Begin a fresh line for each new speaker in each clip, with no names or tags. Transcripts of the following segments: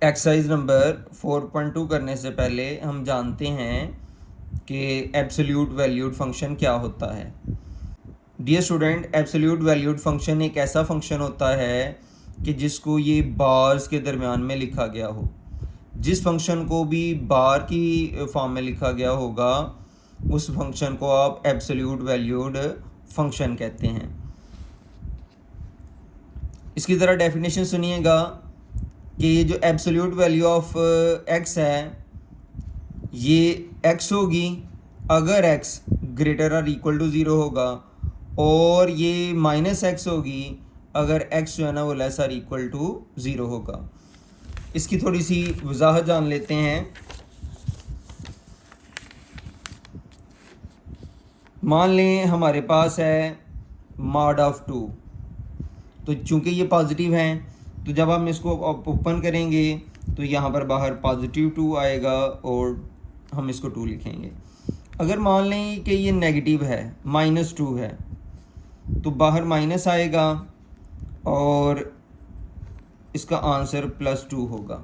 Exercise number 4.2 करने से पहले हम जानते हैं कि एब्सोल्यूट वैल्यूड फंक्शन क्या होता है। Dear student, absolute valued function एक ऐसा फंक्शन होता है कि जिसको ये बार्स के दरमियान में लिखा गया हो। जिस फंक्शन को भी बार की फॉर्म में लिखा गया होगा उस फंक्शन को आप एब्सोल्यूट वैल्यूड फंक्शन कहते हैं। इसकी तरह डेफिनेशन सुनिएगा कि ये जो एब्सोल्यूट वैल्यू ऑफ एक्स है ये एक्स होगी अगर एक्स ग्रेटर और इक्वल टू ज़ीरो होगा, और ये माइनस एक्स होगी अगर एक्स जो है ना वो लेस और इक्वल टू ज़ीरो होगा। इसकी थोड़ी सी वजाहत जान लेते हैं। मान लें हमारे पास है मॉड ऑफ टू, तो चूंकि ये पॉजिटिव हैं तो जब हम इसको ओपन करेंगे तो यहाँ पर बाहर पॉजिटिव टू आएगा और हम इसको टू लिखेंगे। अगर मान लें कि ये नेगेटिव है, माइनस टू है, तो बाहर माइनस आएगा और इसका आंसर प्लस टू होगा।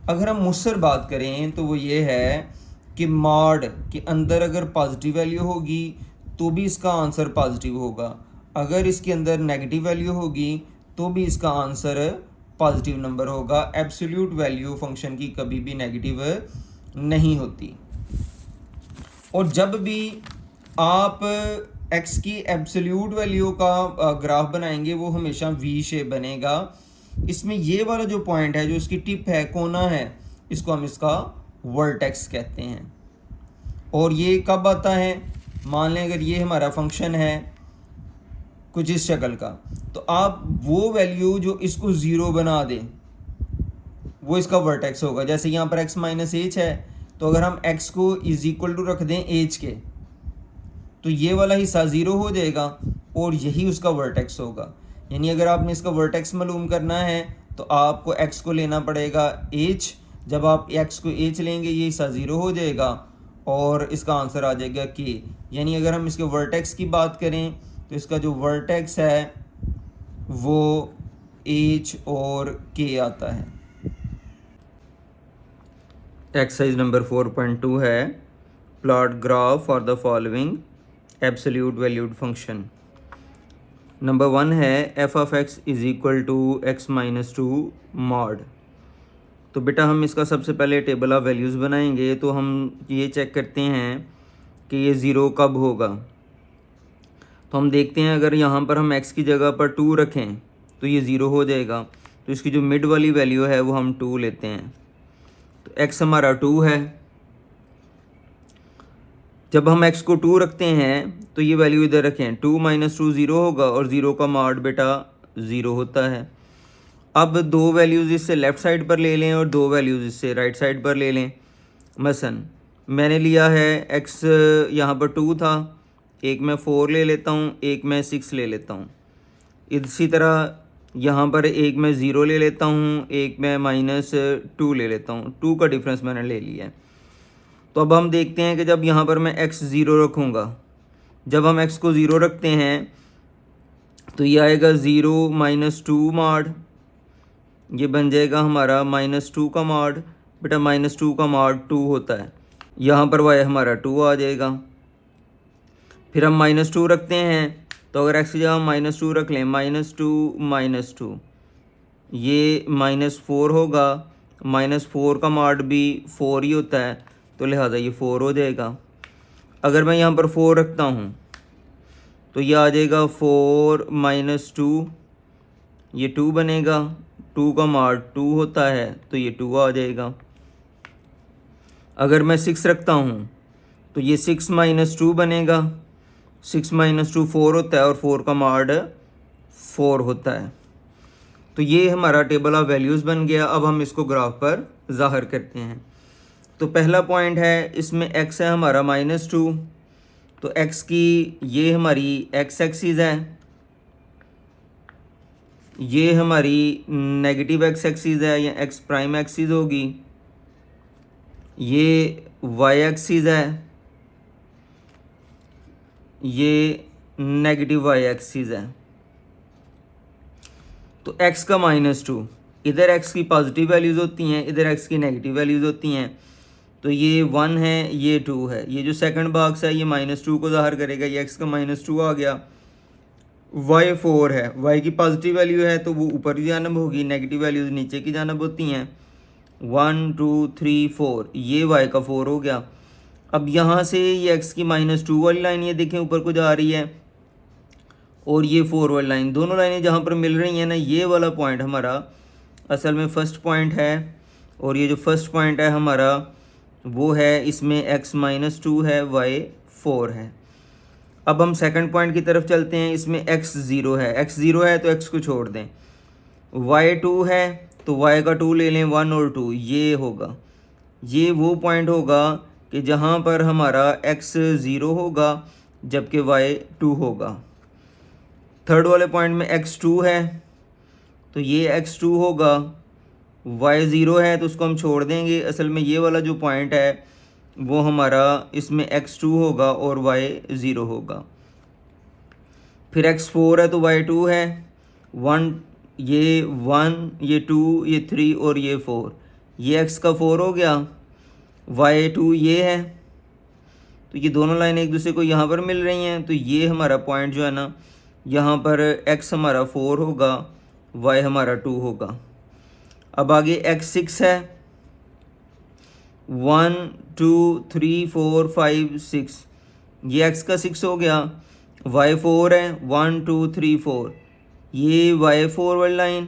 अगर हम मुझसे बात करें तो वो ये है कि मॉड के अंदर अगर पॉजिटिव वैल्यू होगी तो भी इसका आंसर पॉजिटिव होगा, अगर इसके अंदर नेगेटिव वैल्यू होगी तो भी इसका आंसर पॉजिटिव नंबर होगा। एब्सोल्यूट वैल्यू फंक्शन की कभी भी नेगेटिव नहीं होती। और जब भी आप x की एब्सोल्यूट वैल्यू का ग्राफ बनाएंगे वो हमेशा वी शेप बनेगा। इसमें ये वाला जो पॉइंट है, जो इसकी टिप है, कोना है, इसको हम इसका वर्टेक्स कहते हैं। और ये कब आता है? मान लें अगर ये हमारा फंक्शन है कुछ इस शक्ल का, तो आप वो वैल्यू जो इसको ज़ीरो बना दें वो इसका वर्टेक्स होगा। जैसे यहाँ पर x माइनस एच है, तो अगर हम x को इज इक्वल टू रख दें एच के, तो ये वाला हिस्सा ज़ीरो हो जाएगा और यही उसका वर्टेक्स होगा। यानी अगर आपने इसका वर्टेक्स मालूम करना है तो आपको x को लेना पड़ेगा h। जब आप x को h लेंगे ये हिस्सा ज़ीरो हो जाएगा और इसका आंसर आ जाएगा k। यानी अगर हम इसके वर्टेक्स की बात करें तो इसका जो वर्टेक्स है वो h और k आता है। एक्सरसाइज नंबर 4.2 है plot graph for the following absolute valued function. Number 1 है f of x is equal to x minus two mod. तो बेटा हम इसका सबसे पहले टेबल ऑफ वैल्यूज़ बनाएंगे, तो हम ये चेक करते हैं कि ये ज़ीरो कब होगा। तो हम देखते हैं अगर यहाँ पर हम x की जगह पर 2 रखें तो ये ज़ीरो हो जाएगा। तो इसकी जो मिड वाली वैल्यू है वो हम 2 लेते हैं। तो x हमारा 2 है। जब हम x को 2 रखते हैं तो ये वैल्यू इधर रखें, 2 माइनस टू ज़ीरो होगा और ज़ीरो का मॉड बेटा ज़ीरो होता है। अब दो वैल्यूज़ इससे लेफ़्ट साइड पर ले लें और दो वैल्यूज़ इससे राइट साइड पर ले लें। मसलन मैंने लिया है x यहाँ पर 2 था, एक मैं 4 ले लेता हूँ, एक मैं 6 ले लेता हूँ। इसी तरह यहाँ पर एक मैं ज़ीरो ले लेता हूँ, एक मैं माइनस 2 ले लेता हूँ। 2 का डिफरेंस मैंने ले लिया है। तो अब हम देखते हैं कि जब यहाँ पर मैं x ज़ीरो रखूँगा, जब हम x को ज़ीरो रखते हैं तो ये आएगा ज़ीरो माइनस टू मॉड, ये बन जाएगा हमारा माइनस टू का मॉड। बेटा माइनस टू का मॉड 2 होता है, यहाँ पर y हमारा 2 आ जाएगा। फिर हम माइनस टू रखते हैं, तो अगर x की जगह हम माइनस टू रख लें, माइनस टू ये -4 होगा। -4 का मॉड भी 4 ही होता है, तो लिहाजा ये 4 हो जाएगा। अगर मैं यहाँ पर 4 रखता हूँ तो ये आ जाएगा 4 माइनस टू, ये 2 बनेगा। 2 का मॉड 2 होता है तो ये 2 आ जाएगा। अगर मैं 6 रखता हूँ तो ये 6 माइनस टू बनेगा। 6 माइनस टू 4 होता है और 4 का मॉड 4 होता है। तो ये हमारा टेबल ऑफ वैल्यूज़ बन गया। अब हम इसको ग्राफ पर ज़ाहिर करते हैं। तो पहला पॉइंट है, इसमें x है हमारा -2, तो x की ये हमारी x एक्सिस है, ये हमारी नेगेटिव x एक्सिस है या x प्राइम एक्सिस होगी, ये y एक्सिस है, ये नेगेटिव y एक्सिस है। तो x का -2, इधर एक्स की पॉजिटिव वैल्यूज़ होती हैं, इधर एक्स की नेगेटिव वैल्यूज़ होती हैं। तो ये 1 है, ये 2 है। ये जो सेकंड बॉक्स है ये -2 को ज़ाहिर करेगा, ये एक्स का -2 आ गया। y 4 है, y की पॉजिटिव वैल्यू है तो वो ऊपर की जानब होगी, नेगेटिव वैल्यूज़ नीचे की जानब होती हैं। 1 2 3 4, ये y का 4 हो गया। अब यहाँ से ये x की -2 वाली लाइन ये देखें ऊपर को जा रही है, और ये 4 वाली लाइन, दोनों लाइनें जहाँ पर मिल रही हैं ना, ये वाला पॉइंट हमारा असल में फर्स्ट पॉइंट है। और ये जो फर्स्ट पॉइंट है हमारा वो है, इसमें x -2 है, y 4 है। अब हम सेकंड पॉइंट की तरफ चलते हैं। इसमें x 0 है, x 0 है तो x को छोड़ दें। y 2 है तो y का 2 ले लें, 1 और 2 ये होगा। ये वो पॉइंट होगा कि जहाँ पर हमारा x 0 होगा जबकि y 2 होगा। थर्ड वाले पॉइंट में x 2 है तो ये x 2 होगा, y 0 है तो उसको हम छोड़ देंगे। असल में ये वाला जो पॉइंट है वो हमारा इसमें x 2 होगा और y 0 होगा। फिर x 4 है तो y 2 है, 1 ये 1 ये 2 ये 3 और ये 4, ये x का 4 हो गया, y 2 ये है। तो ये दोनों लाइनें एक दूसरे को यहाँ पर मिल रही हैं, तो ये हमारा पॉइंट जो है ना, यहाँ पर x हमारा 4 होगा, y हमारा 2 होगा। अब आगे x 6 है, 1 2 3 4 5 6, ये x का 6 हो गया। y 4 है, 1 2 3 4, ये y 4 वाली लाइन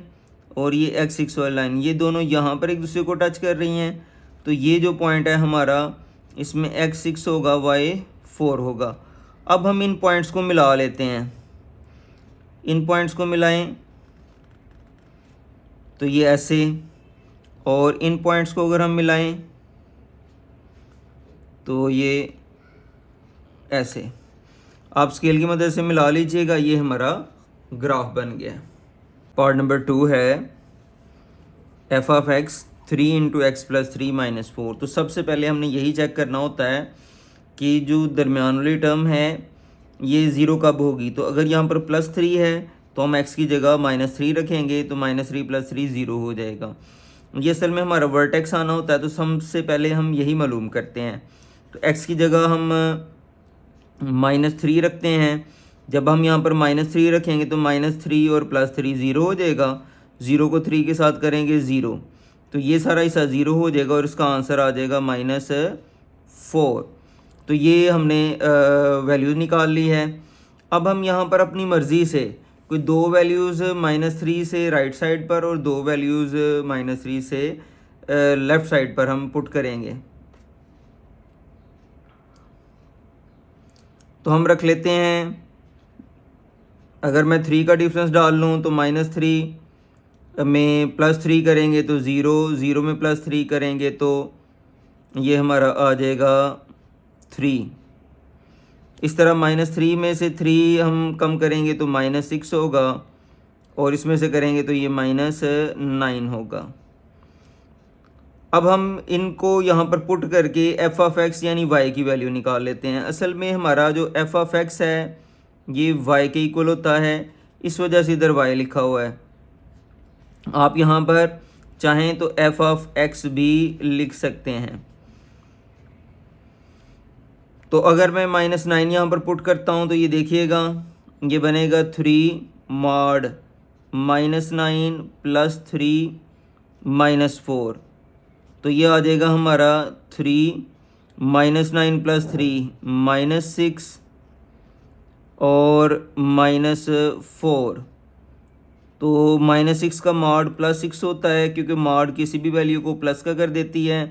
और ये x 6 वाली लाइन, ये दोनों यहाँ पर एक दूसरे को टच कर रही हैं। तो ये जो पॉइंट है हमारा, इसमें x 6 होगा, y 4 होगा। अब हम इन पॉइंट्स को मिला लेते हैं। इन पॉइंट्स को मिलाएं तो ये ऐसे, और इन पॉइंट्स को अगर हम मिलाएं तो ये ऐसे। आप स्केल की मदद से मिला लीजिएगा, ये हमारा ग्राफ बन गया। पार्ट नंबर 2 है f of x 3 into x plus 3 minus 4। तो सबसे पहले हमने यही चेक करना होता है कि जो दरमियान वाली टर्म है ये ज़ीरो कब होगी। तो अगर यहाँ पर +3 है तो हम x की जगह -3 रखेंगे, तो -3 + 3 ज़ीरो हो जाएगा। ये असल में हमारा वर्टेक्स आना होता है, तो सबसे पहले हम यही मालूम करते हैं। तो x की जगह हम -3 रखते हैं। जब हम यहाँ पर -3 रखेंगे तो -3 और +3 ज़ीरो हो जाएगा। ज़ीरो को 3 के साथ करेंगे 0, तो ये सारा हिस्सा ज़ीरो हो जाएगा और इसका आंसर आ जाएगा -4। तो ये हमने वैल्यूज़ निकाल ली है। अब हम यहाँ पर अपनी मर्ज़ी से कोई दो वैल्यूज़ -3 से राइट साइड पर और दो वैल्यूज़ -3 से लेफ़्ट साइड पर हम पुट करेंगे। तो हम रख लेते हैं, अगर मैं 3 का डिफरेंस डाल लूँ तो -3 में +3 करेंगे तो 0, 0 में +3 करेंगे तो ये हमारा आ जाएगा 3। इस तरह -3 में से 3 हम कम करेंगे तो -6 होगा, और इसमें से करेंगे तो ये -9 होगा। अब हम इनको यहाँ पर पुट करके एफ ऑफ एक्स यानी y की वैल्यू निकाल लेते हैं। असल में हमारा जो एफ ऑफ एक्स है ये y के इक्वल होता है, इस वजह से इधर y लिखा हुआ है। आप यहाँ पर चाहें तो एफ ऑफ एक्स भी लिख सकते हैं। तो अगर मैं -9 यहाँ पर पुट करता हूँ तो ये देखिएगा, ये बनेगा 3 mod -9 + 3 -4। तो ये आ जाएगा हमारा 3 -9 + 3 -6 और -4। तो -6 का मॉड +6 होता है, क्योंकि मॉड किसी भी वैल्यू को प्लस का कर देती है।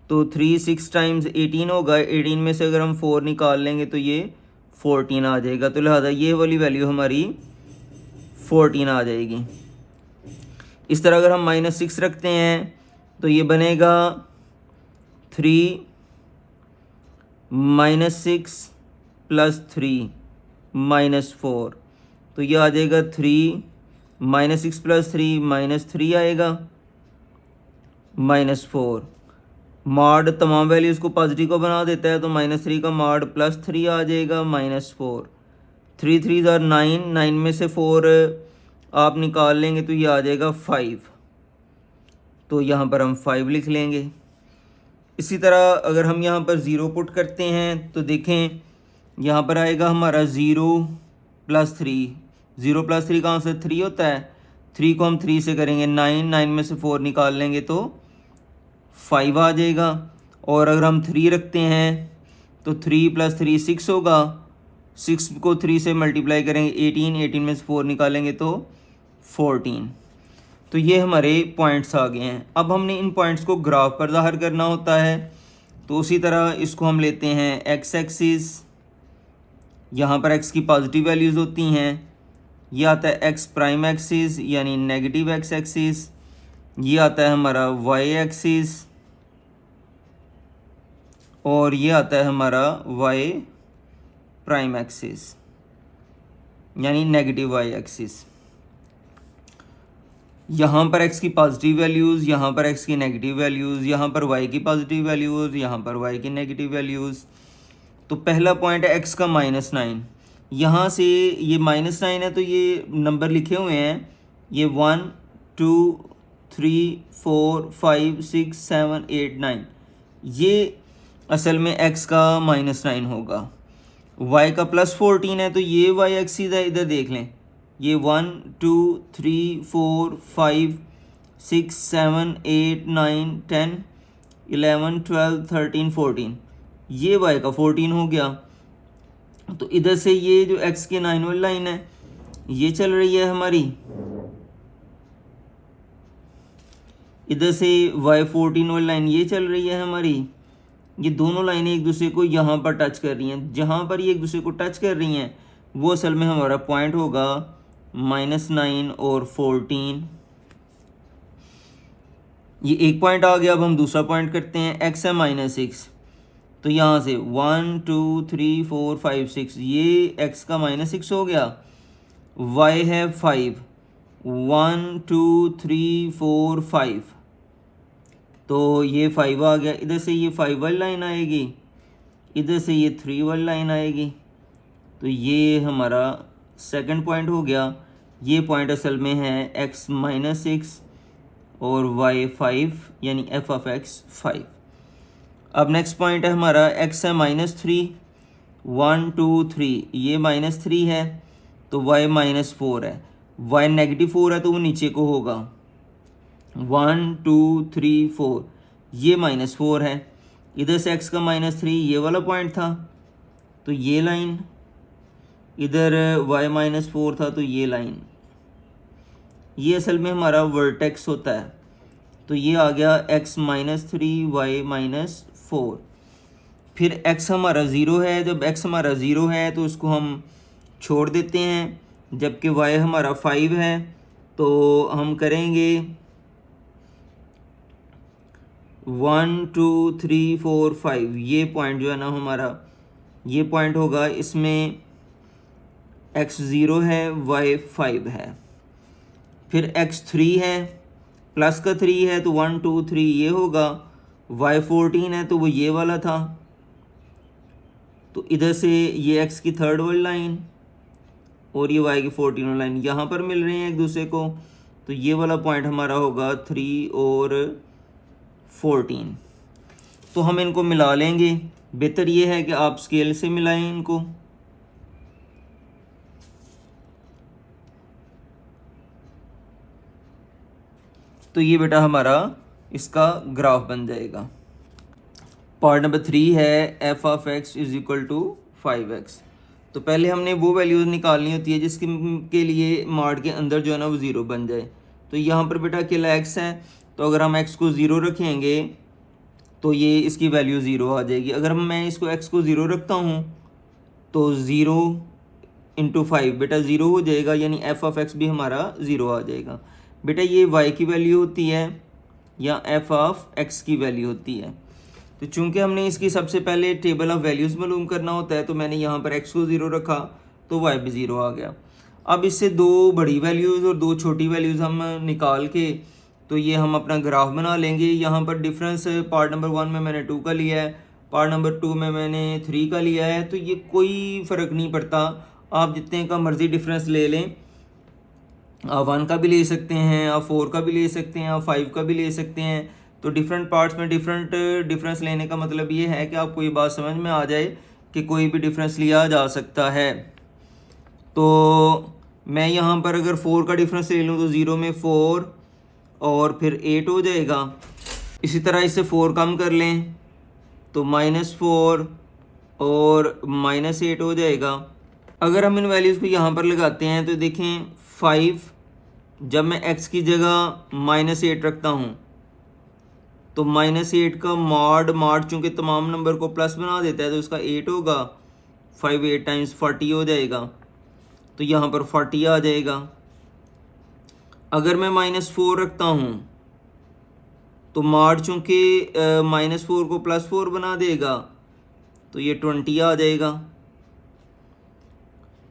तो 3 6 टाइम्स 18 होगा, 18 में से अगर हम 4 निकाल लेंगे तो ये 14 आ जाएगा। तो लिहाजा ये वाली वैल्यू हमारी 14 आ जाएगी। इस तरह अगर हम -6 रखते हैं तो ये बनेगा 3 -6 + 3 -4। तो ये आ जाएगा 3 -6 + 3 -3 आएगा -4। मॉड तमाम वैल्यूज़ को पॉजिटिव को बना देता है, तो -3 का मॉड +3 आ जाएगा -4। 3 3 9, 9 में से 4 आप निकाल लेंगे तो ये आ जाएगा 5। तो यहाँ पर हम 5 लिख लेंगे। इसी तरह अगर हम यहाँ पर 0 पुट करते हैं तो देखें यहाँ पर आएगा हमारा 0 + 3। 0 + 3 कहाँ से 3 होता है, 3 को हम 3 से करेंगे 9, 9 में से 4 निकाल लेंगे तो 5 आ जाएगा। और अगर हम 3 रखते हैं तो 3 + 3 6 होगा, 6 को 3 से मल्टीप्लाई करेंगे 18, 18 में से 4 निकालेंगे तो 14। तो ये हमारे पॉइंट्स आ गए हैं। अब हमने इन पॉइंट्स को ग्राफ पर ज़ाहिर करना होता है, तो उसी तरह इसको हम लेते हैं एक्स एक्सिस, यहाँ पर एक्स की पॉजिटिव वैल्यूज़ होती हैं। ये आता है एक्स प्राइम एक्सिस यानी नेगेटिव एक्स एक्सिस। ये आता है हमारा वाई एक्सिस और ये आता है हमारा वाई प्राइम एक्सिस यानी नेगेटिव वाई एक्सिस। यहाँ पर x की पॉजिटिव वैल्यूज़, यहाँ पर x की नेगेटिव वैल्यूज़, यहाँ पर y की पॉजिटिव वैल्यूज़, यहाँ पर y की नेगेटिव वैल्यूज़। तो पहला पॉइंट है x का -9। यहाँ से ये -9 है तो ये नंबर लिखे हुए हैं, ये 1 2 3 4 5 6 7 8 9, ये असल में x का -9 होगा। y का +14 है तो ये y एक्सिस है, इधर देख लें, ये 1 2 3 4 5 6 7 8 9 10 11 12 13 14, ये y का 14 हो गया। तो इधर से ये जो x की 9 वाली लाइन है ये चल रही है हमारी, इधर से y 14 वाली लाइन ये चल रही है हमारी। ये दोनों लाइनें एक दूसरे को यहाँ पर टच कर रही हैं, जहाँ पर ये एक दूसरे को टच कर रही हैं वो असल में हमारा पॉइंट होगा -9 और 14। ये एक पॉइंट आ गया। अब हम दूसरा पॉइंट करते हैं, x है -6, तो यहाँ से 1 2 3 4 5 6, ये x का -6 हो गया। y है 5, 1 2 3 4 5, तो ये 5 आ गया। इधर से ये 5 वाली लाइन आएगी, इधर से ये 3 वाली लाइन आएगी, तो ये हमारा सेकंड पॉइंट हो गया। ये पॉइंट असल में है x -6 और y 5 यानी f ऑफ x 5। अब नेक्स्ट पॉइंट है हमारा x है -3, 1 2 3, ये -3 है तो y -4 है, y -4 है तो वो नीचे को होगा 1 2 3 4, ये -4 है। इधर से x का -3 ये वाला पॉइंट था तो ये लाइन, इधर y -4 था तो ये लाइन, ये असल में हमारा वर्टेक्स होता है। तो ये आ गया x -3 y -4। फिर x हमारा 0 है, जब x हमारा 0 है तो उसको हम छोड़ देते हैं, जबकि y हमारा 5 है तो हम करेंगे 1 2 3 4 5, ये पॉइंट जो है ना हमारा, ये पॉइंट होगा, इसमें x 0 है y 5 है। फिर x 3 है, प्लस का 3 है तो 1 2 3 ये होगा, y 14 है तो वो ये वाला था, तो इधर से ये x की थर्ड वाली लाइन और ये y की 14 वाली लाइन यहाँ पर मिल रहे हैं एक दूसरे को, तो ये वाला पॉइंट हमारा होगा 3 और 14। तो हम इनको मिला लेंगे। बेहतर ये है कि आप स्केल से मिलाएं इनको। तो ये बेटा हमारा इसका ग्राफ बन जाएगा। पार्ट नंबर 3 है f of x is equal to 5x। तो पहले हमने वो वैल्यूज़ निकालनी होती है जिसके के लिए मार्ड के अंदर जो है ना वो 0 बन जाए। तो यहाँ पर बेटा अकेला x है, तो अगर हम x को 0 रखेंगे तो ये इसकी वैल्यू 0 आ जाएगी। अगर मैं इसको x को 0 रखता हूँ तो 0 × 5 बेटा 0 हो जाएगा, यानी f ऑफ x भी हमारा 0 आ जाएगा। बेटा ये y की वैल्यू होती है या f ऑफ x की वैल्यू होती है। तो चूंकि हमने इसकी सबसे पहले टेबल ऑफ वैल्यूज़ मालूम करना होता है, तो मैंने यहाँ पर x को 0 रखा तो y भी 0 आ गया। अब इससे दो बड़ी वैल्यूज़ और दो छोटी वैल्यूज़ हम निकाल के तो ये हम अपना ग्राफ बना लेंगे। यहाँ पर डिफरेंस पार्ट नंबर 1 में मैंने 2 का लिया है, पार्ट नंबर 2 में मैंने 3 का लिया है, तो ये कोई फ़र्क नहीं पड़ता, आप जितने का मर्ज़ी डिफरेंस ले लें, आप 1 का भी ले सकते हैं, आप 4 का भी ले सकते हैं, आप 5 का भी ले सकते हैं। तो डिफरेंट पार्ट्स में डिफरेंट डिफरेंस लेने का मतलब ये है कि आपको ये बात समझ में आ जाए कि कोई भी डिफरेंस लिया जा सकता है। तो मैं यहाँ पर अगर 4 का डिफरेंस ले लूँ तो 0 में 4 और फिर 8 हो जाएगा। इसी तरह इससे 4 कम कर लें तो -4 और -8 हो जाएगा। अगर हम इन वैल्यूज़ को यहाँ पर लगाते हैं तो देखें 5 जब मैं x की जगह -8 रखता हूँ तो -8 का मॉड चूँकि तमाम नंबर को प्लस बना देता है तो उसका 8 होगा। 5 8 टाइम्स 40 हो जाएगा, तो यहाँ पर 40 आ जाएगा। अगर मैं -4 रखता हूँ तो मॉड चूँकि -4 को +4 बना देगा तो ये 20 आ जाएगा।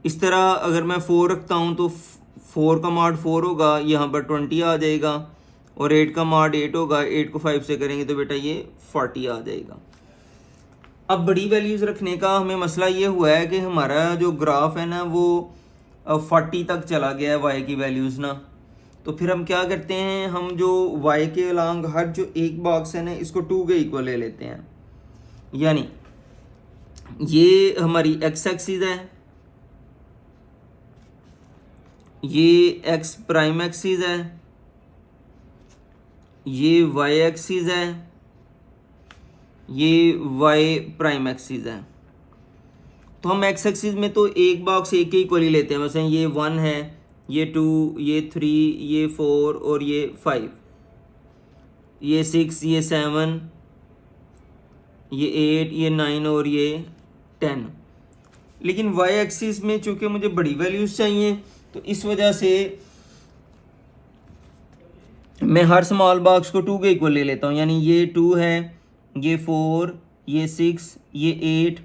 इस तरह अगर मैं 4 रखता हूँ तो 4 का मॉड 4 होगा, यहाँ पर 20 आ जाएगा। और 8 का मॉड 8 होगा, 8 को 5 से करेंगे तो बेटा ये 40 आ जाएगा। अब बड़ी वैल्यूज़ रखने का हमें मसला ये हुआ है कि हमारा जो ग्राफ है ना वो 40 तक चला गया है y की वैल्यूज़ ना। तो फिर हम क्या करते हैं, हम जो y के अलॉन्ग हर जो एक बॉक्स है ना इसको 2 के इक्वल ले लेते हैं। यानी ये हमारी x एक्सिस है, ये x प्राइम एक्सिस है, ये y एक्सिस है, ये y प्राइम एक्सिस है। तो हम x एक्सिस में तो एक बॉक्स एक ही इक्वली लेते हैं। वैसे ये 1 है, ये 2, ये 3, ये 4 और ये 5, ये 6, ये 7, ये 8, ये 9 और ये 10। लेकिन y एक्सिस में चूँकि मुझे बड़ी वैल्यूज़ चाहिए तो इस वजह से मैं हर स्मॉल बॉक्स को 2 के इक्वल ले लेता हूँ। यानी ये 2 है, ये 4, ये 6, ये 8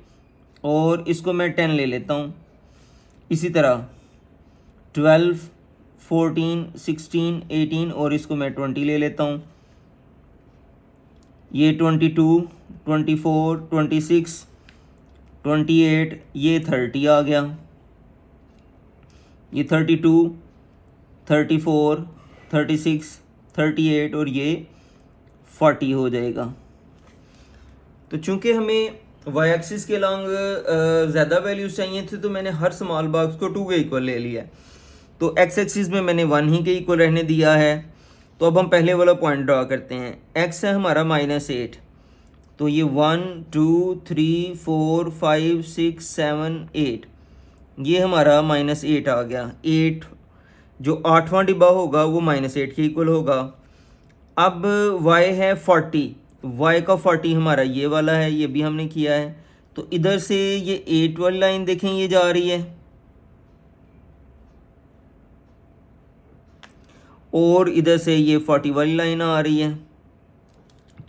और इसको मैं 10 ले लेता हूँ। इसी तरह 12, 14, 16, 18 और इसको मैं 20 ले लेता हूँ। ये 22, 24, 26, 28, ये 30 आ गया। ये 32, 34, 36, 38 और ये 40 हो जाएगा। तो चूंकि हमें y एक्सिस के लॉन्ग ज़्यादा वैल्यूज चाहिए थे तो मैंने हर स्मॉल बॉक्स को 2 के इक्वल ले लिया है। तो x एक्सिस में मैंने 1 ही के इक्वल रहने दिया है। तो अब हम पहले वाला पॉइंट ड्रा करते हैं। x है हमारा -8, तो ये 1 2 3 4 5 6 7 8, ये हमारा -8 आ गया। 8 जो 8वां डिब्बा होगा वो -8 के इक्वल होगा। अब y है 40, y का 40 हमारा ये वाला है, ये भी हमने किया है। तो इधर से ये 8 वाली लाइन देखें ये जा रही है और इधर से ये 40 वाली लाइन आ रही है।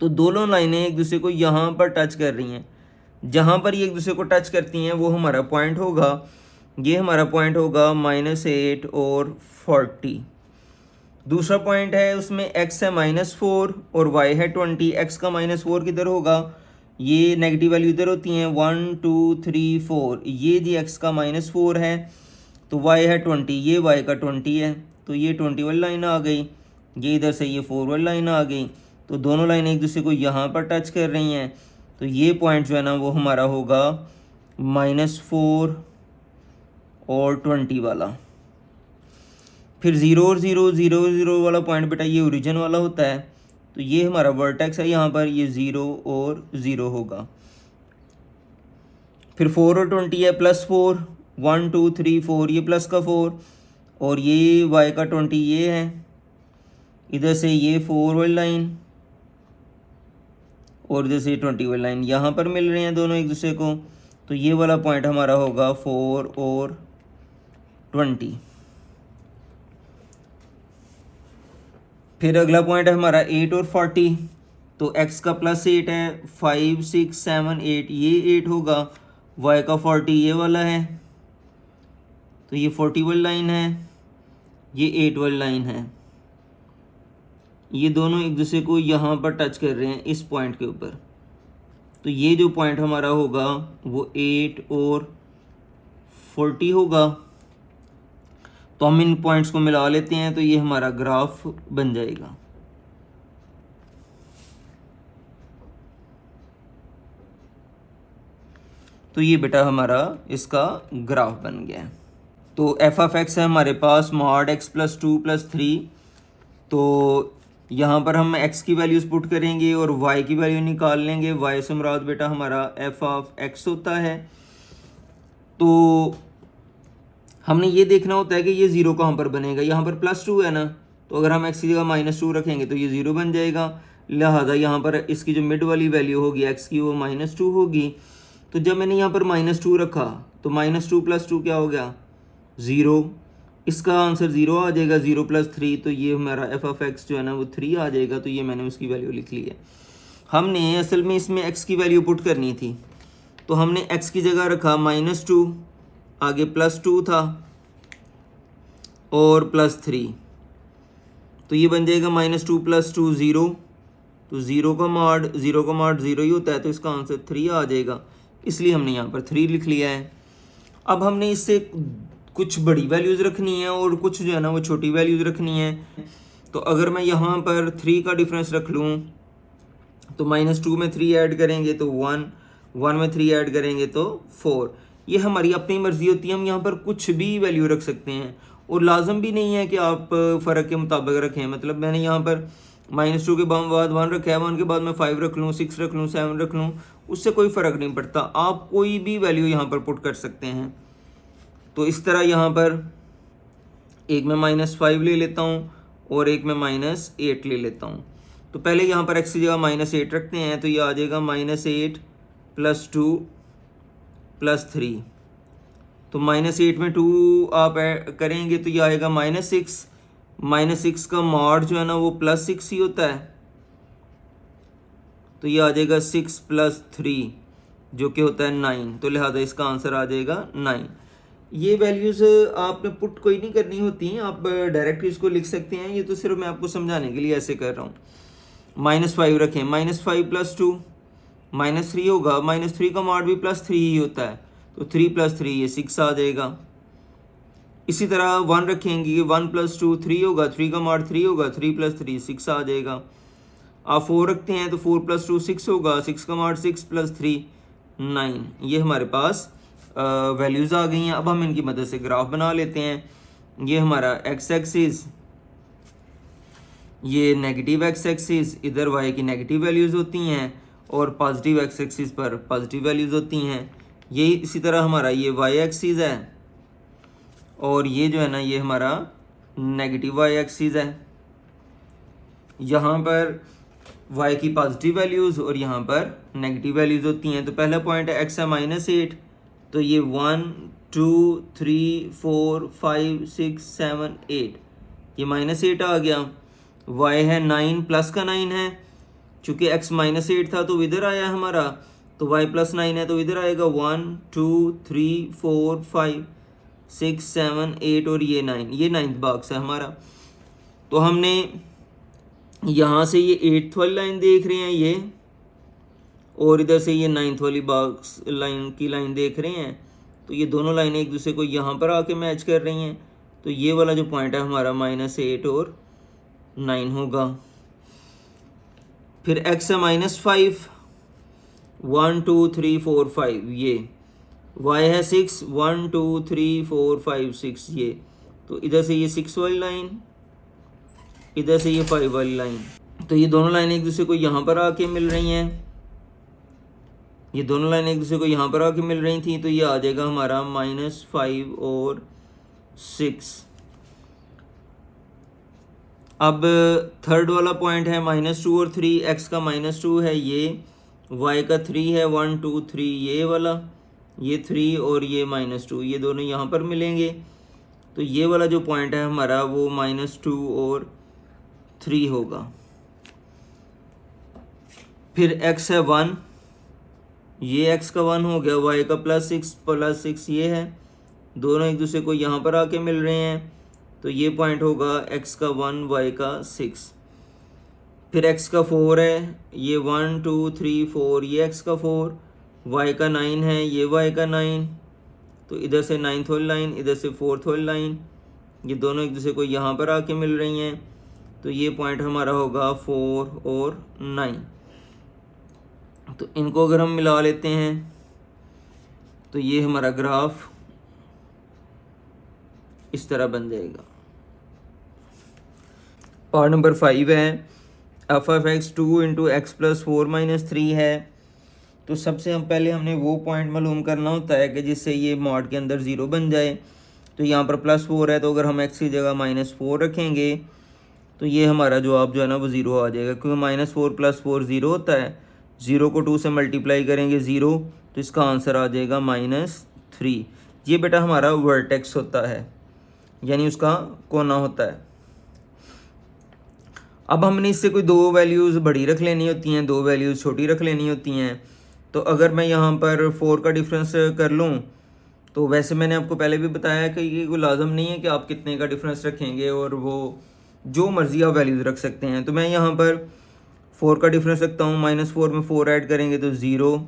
तो दोनों लाइनें एक दूसरे को यहाँ पर टच कर रही हैं। जहाँ पर ये एक दूसरे को टच करती हैं वो हमारा पॉइंट होगा, ये हमारा पॉइंट होगा -8 और 40। दूसरा पॉइंट है उसमें x है -4 और y है 20। x का -4 किधर होगा, ये नेगेटिव वैल्यू इधर होती हैं 1 2 3 4, ये जी x का -4 है। तो y है 20, ये y का 20 है, तो ये 20 वाली लाइन आ गई। ये इधर से ये 4 वाली लाइन आ गई। तो दोनों लाइन एक दूसरे को यहाँ पर टच कर रही हैं। तो ये पॉइंट जो है ना वो हमारा होगा -4 और 20 वाला। फिर 0 और 0 0 0 वाला पॉइंट बेटा ये ओरिजिन वाला होता है। तो ये हमारा वर्टेक्स है, यहाँ पर ये 0 और 0 होगा। फिर 4 और 20 है +4, 1 2 3 4, ये प्लस का 4 और ये y का 20 ये है। इधर से ये 4 वाली लाइन और इधर से 20 वाली लाइन यहाँ पर मिल रहे हैं दोनों एक दूसरे को। तो ये वाला पॉइंट हमारा होगा 4 और 20। फिर अगला पॉइंट है हमारा 8 और 40। तो x का +8 है, 5 6 7 8, ये 8 होगा। y का 40 ये वाला है, तो ये 40 वाली लाइन है, ये 8 वाली लाइन है। ये दोनों एक दूसरे को यहाँ पर टच कर रहे हैं इस पॉइंट के ऊपर। तो ये जो पॉइंट हमारा होगा वो 8 और 40 होगा। तो हम इन पॉइंट्स को मिला लेते हैं तो ये हमारा ग्राफ बन जाएगा। तो ये बेटा हमारा इसका ग्राफ बन गया है। तो एफ ऑफ एक्स है हमारे पास मॉड एक्स प्लस 2 प्लस 3। तो यहाँ पर हम x की वैल्यूज़ पुट करेंगे और y की वैल्यू निकाल लेंगे। y से मुराद बेटा हमारा एफ ऑफ x होता है। तो हमने ये देखना होता है कि ये ज़ीरो कहाँ पर बनेगा। यहाँ पर +2 है ना, तो अगर हम x की जगह -2 रखेंगे तो ये ज़ीरो बन जाएगा। लिहाजा यहाँ पर इसकी जो मिड वाली वैल्यू होगी x की वो -2 होगी। तो जब मैंने यहाँ पर -2 रखा तो -2 + 2 क्या हो गया 0। इसका आंसर 0 आ जाएगा। 0 + 3 तो ये हमारा एफ ऑफ एक्स जो है ना वो 3 आ जाएगा। तो ये मैंने उसकी वैल्यू लिख ली है। हमने असल में इसमें x की वैल्यू पुट करनी थी, तो हमने x की जगह रखा -2, आगे +2 था और +3, तो ये बन जाएगा -2 + 2 0। तो 0 का मॉड 0 ही होता है, तो इसका आंसर 3 आ जाएगा। इसलिए हमने यहाँ पर 3 लिख लिया है। अब हमने इससे कुछ बड़ी वैल्यूज़ रखनी है और कुछ जो है ना वो छोटी वैल्यूज़ रखनी है। तो अगर मैं यहाँ पर 3 का डिफरेंस रख लूँ तो -2 में 3 ऐड करेंगे तो 1, 1 में 3 ऐड करेंगे तो 4। ये हमारी अपनी मर्ज़ी होती है, हम यहाँ पर कुछ भी वैल्यू रख सकते हैं और लाजम भी नहीं है कि आप फ़र्क के मुताबिक रखें। मतलब मैंने यहाँ पर -2 के बाद 1 रखा है, 1 के बाद मैं 5 रख लूँ, 6 रख लूँ, 7 रख लूँ, उससे कोई फ़र्क नहीं पड़ता। आप कोई भी वैल्यू यहाँ पर पुट कर सकते हैं। तो इस तरह यहाँ पर एक में -5 ले लेता हूँ और एक में -8 ले लेता हूँ। तो पहले यहाँ पर x की जगह -8 रखते हैं, तो ये आ जाएगा -8 + 2 + 3। तो -8 में 2 आप ऐड करेंगे तो ये आएगा -6। -6 का मॉड जो है ना वो +6 ही होता है, तो ये आ जाएगा 6 + 3 जो कि होता है 9। तो लिहाजा इसका आंसर आ जाएगा 9। ये वैल्यूज़ आपने पुट कोई नहीं करनी होती हैं, आप डायरेक्ट इसको लिख सकते हैं। ये तो सिर्फ मैं आपको समझाने के लिए ऐसे कर रहा हूँ। -5 रखें, -5 + 2 -3 होगा। -3 का मॉड भी +3 ही होता है, तो 3 + 3 ये 6 आ जाएगा। इसी तरह 1 रखेंगे, 1 + 2 3 होगा, 3 का मॉड 3 होगा, 3 + 3 6 आ जाएगा। आप 4 रखते हैं तो 4 + 2 6 होगा, 6 का मॉड 6 + 3 9। ये हमारे पास वैल्यूज़ आ गई हैं। अब हम इनकी मदद से ग्राफ बना लेते हैं। ये हमारा x एक्सिस, ये नेगेटिव x एक्सिस, इधर y की नेगेटिव वैल्यूज़ होती हैं और पॉजिटिव x एक्सिस पर पॉजिटिव वैल्यूज़ होती हैं। ये इसी तरह हमारा ये y एक्सिस है और ये जो है ना ये हमारा नेगेटिव y एक्सिस है। यहाँ पर y की पॉजिटिव वैल्यूज़ और यहाँ पर नेगेटिव वैल्यूज़ होती हैं। तो पहला पॉइंट है x है -8, तो ये 1 2 3 4 5 6 7 8, ये -8 आ गया। y है 9 प्लस का 9 है, चूँकि x -8 था तो इधर आया हमारा, तो y + 9 है तो इधर आएगा 1 2 3 4 5 6 7 8 और ये 9, ये 9th बॉक्स है हमारा। तो हमने यहाँ से ये 8th वाली लाइन देख रहे हैं ये, और इधर से ये 9th वाली बॉक्स लाइन की लाइन देख रहे हैं। तो ये दोनों लाइनें एक दूसरे को यहाँ पर आके मैच कर रही हैं। तो ये वाला जो पॉइंट है हमारा -8 और 9 होगा। फिर x है -5, 1 2 3 4 5 ये, y है 6, 1 2 3 4 5 6 ये। तो इधर से ये 6 वाली लाइन, इधर से ये 5 वाली लाइन, तो ये दोनों लाइनें एक दूसरे को यहाँ पर आके मिल रही हैं। ये दोनों लाइनें एक दूसरे को यहाँ पर आके मिल रही थी, तो ये आ जाएगा हमारा -5 और 6। अब थर्ड वाला पॉइंट है -2 और 3, x का -2 है ये, y का 3 है, 1 2 3 ये वाला, ये 3 और ये -2, ये दोनों यहाँ पर मिलेंगे। तो ये वाला जो पॉइंट है हमारा वो -2 और 3 होगा। फिर x है 1, ये x का 1 हो गया, y का +6 ये है, दोनों एक दूसरे को यहाँ पर आके मिल रहे हैं। तो ये पॉइंट होगा x का 1 y का 6। फिर x का 4 है, ये 1 2 3 4 ये x का 4, y का 9 है, ये y का 9। तो इधर से 9th वाली लाइन, इधर से 4th वाली लाइन, ये दोनों एक दूसरे को यहाँ पर आके मिल रही हैं, तो ये पॉइंट हमारा होगा 4 और 9। तो इनको अगर हम मिला लेते हैं तो ये हमारा ग्राफ इस तरह बन जाएगा। पार्ट नंबर 5 है f of x 2 into x plus 4-3 है। तो सबसे हम पहले हमने वो पॉइंट मालूम करना होता है कि जिससे ये मॉड के अंदर ज़ीरो बन जाए। तो यहाँ पर +4 है, तो अगर हम एक्स की जगह -4 रखेंगे तो ये हमारा जवाब जो है ना वो ज़ीरो आ जाएगा, क्योंकि -4 + 4 ज़ीरो होता है। ज़ीरो को 2 से मल्टीप्लाई करेंगे ज़ीरो, तो इसका आंसर आ जाएगा -3। ये बेटा हमारा वर्टेक्स होता है, यानी उसका कोना होता है। अब हमने इससे कोई दो वैल्यूज़ बड़ी रख लेनी होती हैं, दो वैल्यूज़ छोटी रख लेनी होती हैं। तो अगर मैं यहाँ पर 4 का डिफरेंस कर लूँ, तो वैसे मैंने आपको पहले भी बताया कि ये कोई लाजम नहीं है कि आप कितने का डिफरेंस रखेंगे, और वो जो मर्ज़ी आप वैल्यूज़ रख सकते हैं। तो मैं यहाँ पर 4 का डिफरेंस रखता हूँ, -4 में 4 ऐड करेंगे तो 0,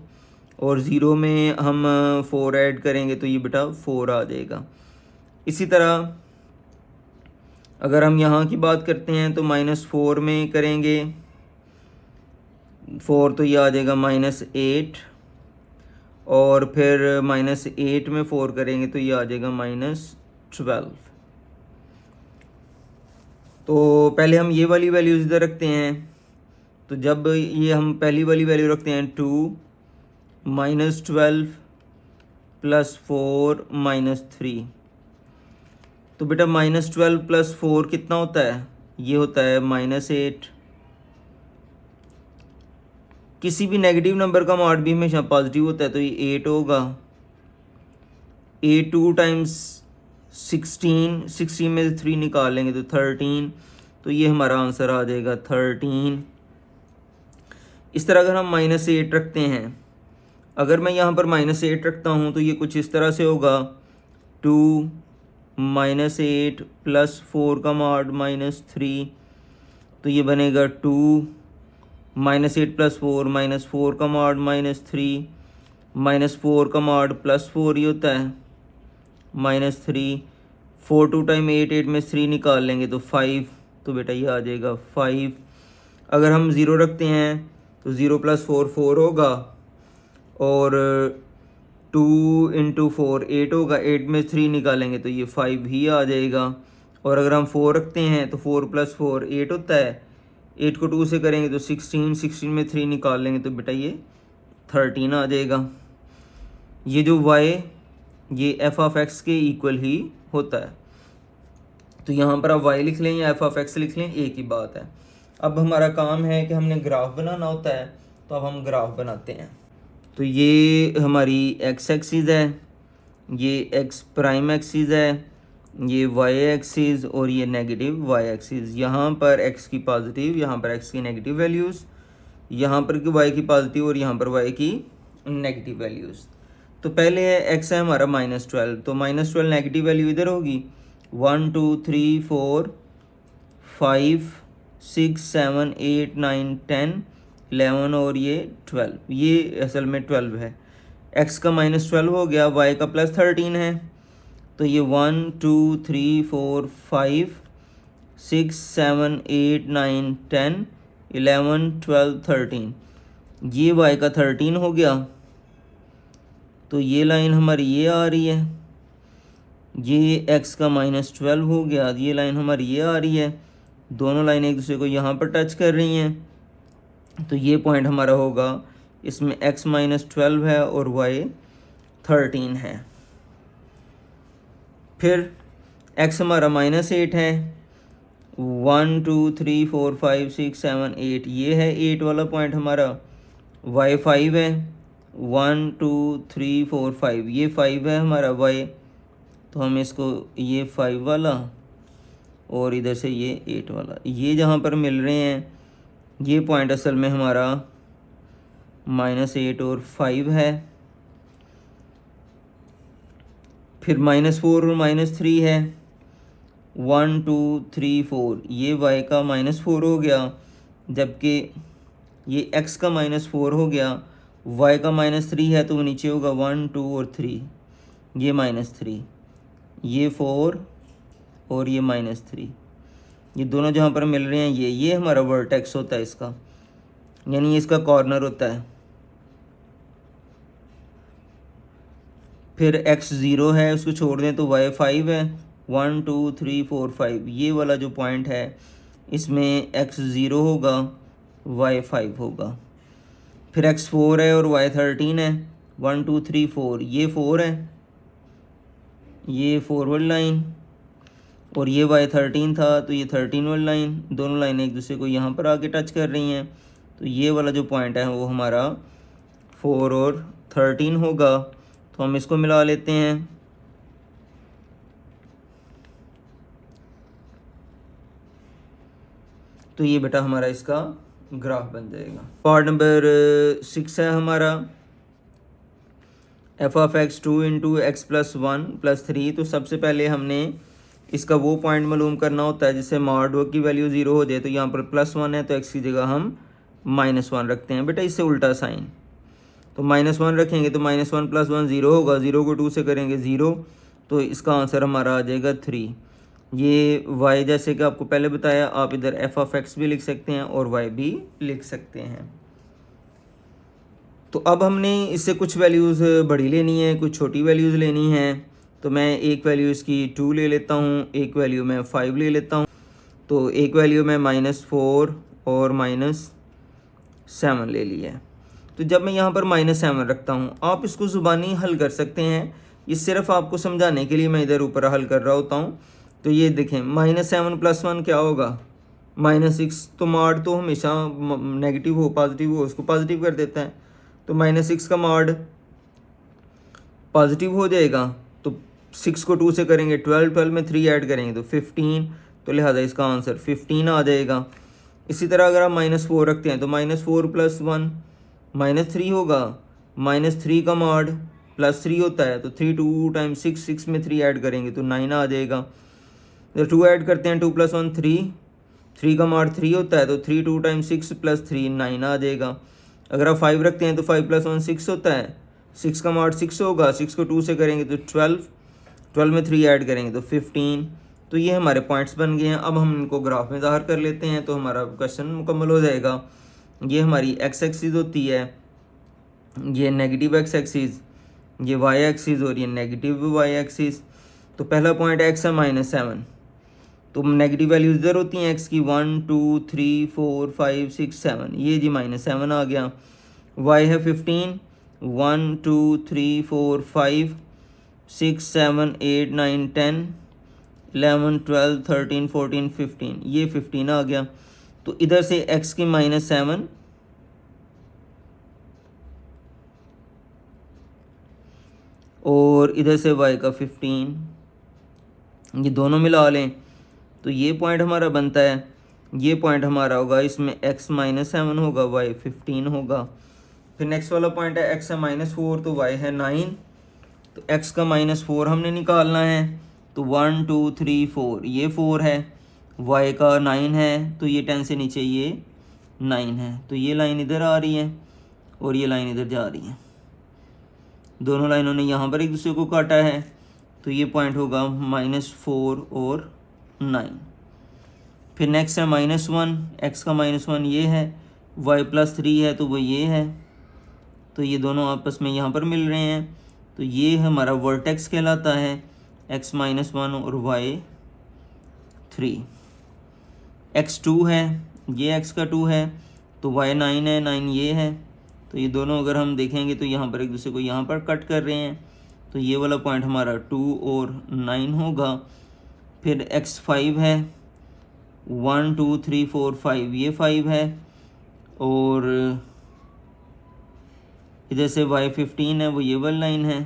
और 0 में हम 4 ऐड करेंगे तो ये बेटा 4 आ जाएगा। इसी तरह अगर हम यहाँ की बात करते हैं तो -4 में करेंगे 4, तो ये आ जाएगा -8, और फिर -8 में 4 करेंगे तो ये आ जाएगा -12। तो पहले हम ये वाली वैल्यूज़ इधर रखते हैं। तो जब ये हम पहली वाली वैल्यू रखते हैं 2 -12 + 4 -3, तो बेटा -12 + 4 कितना होता है? ये होता है -8। किसी भी नेगेटिव नंबर का मॉड भी हमेशा पॉजिटिव होता है, तो ये 8 होगा। 2 × 16 में से 3 निकाल लेंगे तो 13, तो ये हमारा आंसर आ जाएगा 13। इस तरह अगर हम -8 रखते हैं, अगर मैं यहाँ पर -8 रखता हूँ तो ये कुछ इस तरह से होगा, 2 -8 + 4 का मॉड -3, तो ये बनेगा 2 -8 + 4 -4 का मॉड -3, -4 का मॉड +4 ही होता है -3। 4 2 टाइम 8, 8 में 3 निकाल लेंगे तो 5, तो बेटा ये आ जाएगा 5। अगर हम 0 रखते हैं तो 0 + 4 4 होगा, और 2 × 4 8 होगा, 8 में 3 निकालेंगे तो ये 5 ही आ जाएगा। और अगर हम 4 रखते हैं तो 4 + 4 8 होता है, 8 को 2 से करेंगे तो 16, 16 में 3 निकाल लेंगे तो बेटा ये 13 आ जाएगा। ये जो y ये f ऑफ x के इक्वल ही होता है। तो यहाँ पर आप y लिख लें या f ऑफ x लिख लें, एक ही बात है। अब हमारा काम है कि हमने ग्राफ बनाना होता है, तो अब हम ग्राफ बनाते हैं। तो ये हमारी x एक्सिस है, ये x प्राइम एक्सिस है, ये y एक्सिस, और ये नेगेटिव y एक्सिस। यहाँ पर x की पॉजिटिव, यहाँ पर x की नेगेटिव वैल्यूज़, यहाँ पर की y की पॉजिटिव और यहाँ पर y की नेगेटिव वैल्यूज़। तो पहले है x है हमारा -12, तो -12 नेगेटिव वैल्यू इधर होगी। 1 2 3 4 5 6 7 8 9 10 11 और ये 12, ये असल में 12 है। x का -12 हो गया, y का +13 है, तो ये 1 2 3 4 5 6 7 8 9 10 11 12 13, ये y का 13 हो गया। तो ये लाइन हमारी ये आ रही है, ये x का -12 हो गया, ये लाइन हमारी ये आ रही है। दोनों लाइन एक दूसरे को यहाँ पर टच कर रही हैं, तो ये पॉइंट हमारा होगा, इसमें x -12 है और y 13 है। फिर x हमारा -8 है, 1 2 3 4 5 6 7 8, ये है 8 वाला पॉइंट हमारा। y 5 है, 1 2 3 4 5, ये 5 है हमारा y, तो हम इसको ये 5 वाला और इधर से ये 8 वाला, ये जहाँ पर मिल रहे हैं, ये पॉइंट असल में हमारा -8 और 5 है। फिर -4 और -3 है, 1 2 3 4, ये y का -4 हो गया, जबकि ये x का -4 हो गया। y का -3 है तो वो नीचे होगा 1 2 और 3, ये -3, ये 4, और ये -3, ये दोनों जहाँ पर मिल रहे हैं ये हमारा वर्टेक्स होता है इसका, यानी इसका कॉर्नर होता है। फिर x0 है, उसको छोड़ दें तो y5 है, 1 2 3 4 5, ये वाला जो पॉइंट है इसमें x0 होगा, y5 होगा। फिर x4 है और y13 है, 1 2 3 4, ये 4 है, ये फॉरवर्ड लाइन, और ये y13 था तो ये 13 वाली लाइन, दोनों लाइनें एक दूसरे को यहाँ पर आके टच कर रही हैं, तो ये वाला जो पॉइंट है वो हमारा 4 और 13 होगा। तो हम इसको मिला लेते हैं। तो ये बेटा हमारा इसका ग्राफ बन जाएगा। पार्ट नंबर 6 है हमारा f(x2 × x + 1 + 3। तो सबसे पहले हमने इसका वो पॉइंट मालूम करना होता है जिससे मॉड की वैल्यू 0 हो जाए। तो यहाँ पर +1 है तो x की जगह हम -1 रखते हैं। बेटा इससे उल्टा साइन, तो -1 रखेंगे तो -1 + 1 0 होगा, 0 को 2 से करेंगे 0, तो इसका आंसर हमारा आ जाएगा 3। ये y जैसे कि आपको पहले बताया, आप इधर f(x) भी लिख सकते हैं और y भी लिख सकते हैं। तो अब हमने इससे कुछ वैल्यूज़ बड़ी लेनी है, कुछ छोटी वैल्यूज़ लेनी है। तो मैं एक वैल्यू इसकी 2 ले लेता हूँ, एक वैल्यू मैं 5 ले लेता हूँ। तो एक वैल्यू मैं -4 और -7 ले लिया है। तो जब मैं यहाँ पर -7 रखता हूँ, आप इसको ज़ुबानी हल कर सकते हैं, ये सिर्फ आपको समझाने के लिए मैं इधर ऊपर हल कर रहा होता हूँ। तो ये देखें -7 + 1 क्या होगा, -6। तो मॉड तो हमेशा नेगेटिव हो पॉजिटिव हो उसको पॉजिटिव कर देता है, तो -6 का मॉड पॉजिटिव हो जाएगा। तो 6 को 2 से करेंगे 12, 12 में 3 ऐड करेंगे तो 15, तो लिहाजा इसका आंसर 15 आ जाएगा। इसी तरह अगर आप -4 रखते हैं तो -4 + 1 -3 होगा, -3 का मॉड +3 होता है, तो 3 2 × 6, 6 में 3 ऐड करेंगे तो 9 आ जाएगा। जब 2 ऐड करते हैं 2 + 1 3, 3 का मॉड 3 होता है, तो 3 2 × 6 + 3 9 आ जाएगा। अगर आप 5 रखते हैं तो 5 + 1 6 होता है, 6 का मॉड 6 होगा, 6 को 2 से करेंगे तो 12, 12 में 3 ऐड करेंगे तो 15। तो ये हमारे पॉइंट्स बन गए हैं। अब हम इनको ग्राफ में ज़ाहिर कर लेते हैं तो हमारा क्वेश्चन मुकम्मल हो जाएगा। ये हमारी x एक्सिस होती है, ये नेगेटिव x एक्सिस, ये y एक्सिस और ये नेगेटिव y एक्सिस। तो पहला पॉइंट x है -7, तो नेगेटिव वैल्यूज इधर होती हैं x की, 1 2 3 4 5 6 7, ये जी -7 आ गया। y है 15, 1 2 3 4 5 6 7 8 9 10 11 12 13 14 15, ये 15 आ गया। तो इधर से x की -7 और इधर से y का 15, ये दोनों मिला लें तो ये पॉइंट हमारा बनता है। ये पॉइंट हमारा होगा, इसमें x -7 होगा, y 15 होगा। फिर नेक्स्ट वाला पॉइंट है x है -4 तो y है 9। तो x का -4 हमने निकालना है, तो 1 2 3 4, ये 4 है, y का 9 है, तो ये 10 से नीचे ये 9 है। तो ये लाइन इधर आ रही है और ये लाइन इधर जा रही है, दोनों लाइनों ने यहाँ पर एक दूसरे को काटा है। तो ये पॉइंट होगा -4 और 9। फिर नेक्स्ट है -1, x का -1 ये है, y +3 है तो वो ये है, तो ये दोनों आपस में यहाँ पर मिल रहे हैं। तो ये हमारा वर्टेक्स कहलाता है, x -1 और y 3। x2 है, ये x का 2 है, तो y 9 है, 9 ये है। तो ये दोनों अगर हम देखेंगे तो यहाँ पर एक दूसरे को यहाँ पर कट कर रहे हैं, तो ये वाला पॉइंट हमारा 2 और 9 होगा। फिर x5 है, 1 2 3 4 5, ये 5 है, और इधर से y 15 है, वो ये वाली लाइन है,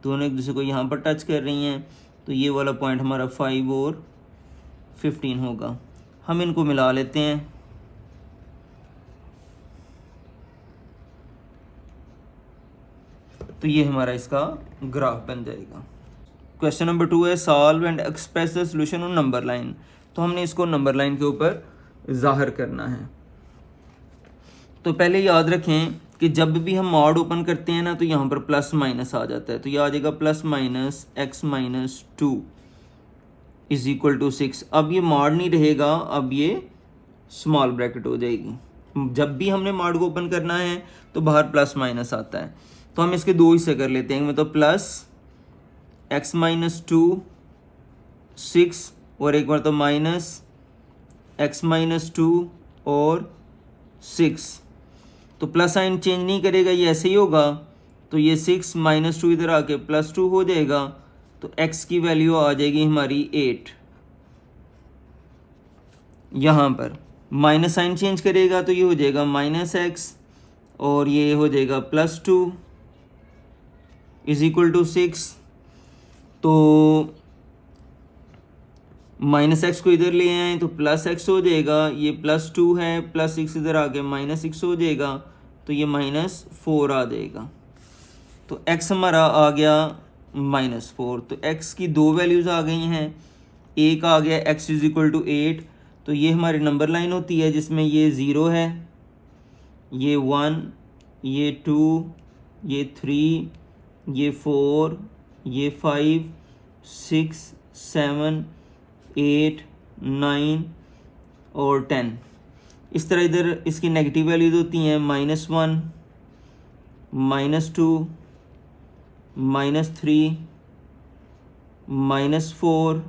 दोनों एक दूसरे को यहाँ पर टच कर रही हैं। तो ये वाला पॉइंट हमारा 5 और 15 होगा। हम इनको मिला लेते हैं। तो ये हमारा इसका ग्राफ बन जाएगा। क्वेश्चन नंबर 2 है solve and express the solution on number line. तो हमने इसको नंबर लाइन के ऊपर जाहिर करना है। तो पहले याद रखें कि जब भी हम मॉड ओपन करते हैं ना, तो यहाँ पर प्लस माइनस आ जाता है। तो ये आ जाएगा +- x - 2, इज इक्वल टू 6। अब ये मॉड नहीं रहेगा, अब ये स्मॉल ब्रैकेट हो जाएगी। जब भी हमने मॉड को ओपन करना है तो बाहर प्लस माइनस आता है, तो हम इसके दो हिस्से कर लेते हैं, मतलब प्लस x माइनस 2 6 और एक बार तो माइनस x माइनस 2 और 6। तो प्लस साइन चेंज नहीं करेगा, ये ऐसे ही होगा। तो ये 6 माइनस 2 इधर आके प्लस 2 हो जाएगा, तो x की वैल्यू आ जाएगी हमारी 8। यहाँ पर माइनस साइन चेंज करेगा तो ये हो जाएगा माइनस एक्स और ये हो जाएगा प्लस 2 इज इक्वल टू 6। तो माइनस एक्स को इधर ले आए तो प्लस एक्स हो जाएगा, ये प्लस 2 है, प्लस 6 इधर आके माइनस 6 हो जाएगा, तो ये माइनस 4 आ जाएगा। तो x हमारा आ गया माइनस 4। तो x की दो वैल्यूज़ आ गई हैं, एक आ गया x इज इक्वल टू 8। तो ये हमारी नंबर लाइन होती है जिसमें ये 0 है, ये 1, ये 2, ये 3, ये 4, ये 5, 6, 7, 8, 9 और 10। इस तरह इधर इसकी नेगेटिव वैल्यूज होती हैं -1, -2, -3, -4,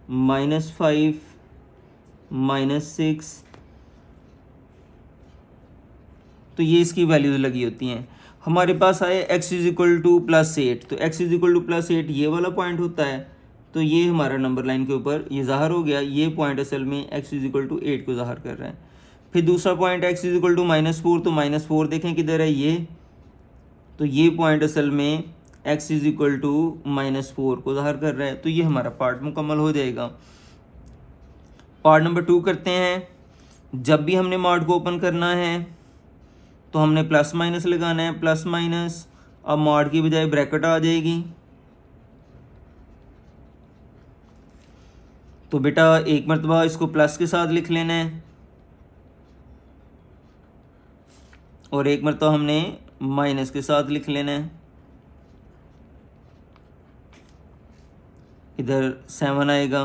-5, -6। तो ये इसकी वैल्यूज लगी होती हैं। हमारे पास आए x is equal two plus 8। तो x is equal two plus 8 ये वाला पॉइंट होता है, तो ये हमारा नंबर लाइन के ऊपर ये ज़ाहिर हो गया। ये पॉइंट असल में x इज इक्वल टू 8 को ज़ाहिर कर रहा है। फिर दूसरा point x is equal to -4। तो -4 देखें किधर है, ये, तो ये पॉइंट असल में x इज इक्वल टू -4 को ज़ाहिर कर रहा है। तो ये हमारा पार्ट मुकम्मल हो जाएगा। पार्ट नंबर 2 करते हैं। जब भी हमने मॉड को ओपन करना है तो हमने प्लस माइनस लगाना है, प्लस माइनस। अब मॉड की बजाय ब्रैकेट आ जाएगी, तो बेटा एक मरतबा इसको प्लस के साथ लिख लेना है और एक मरतबा हमने माइनस के साथ लिख लेना है। इधर 7 आएगा,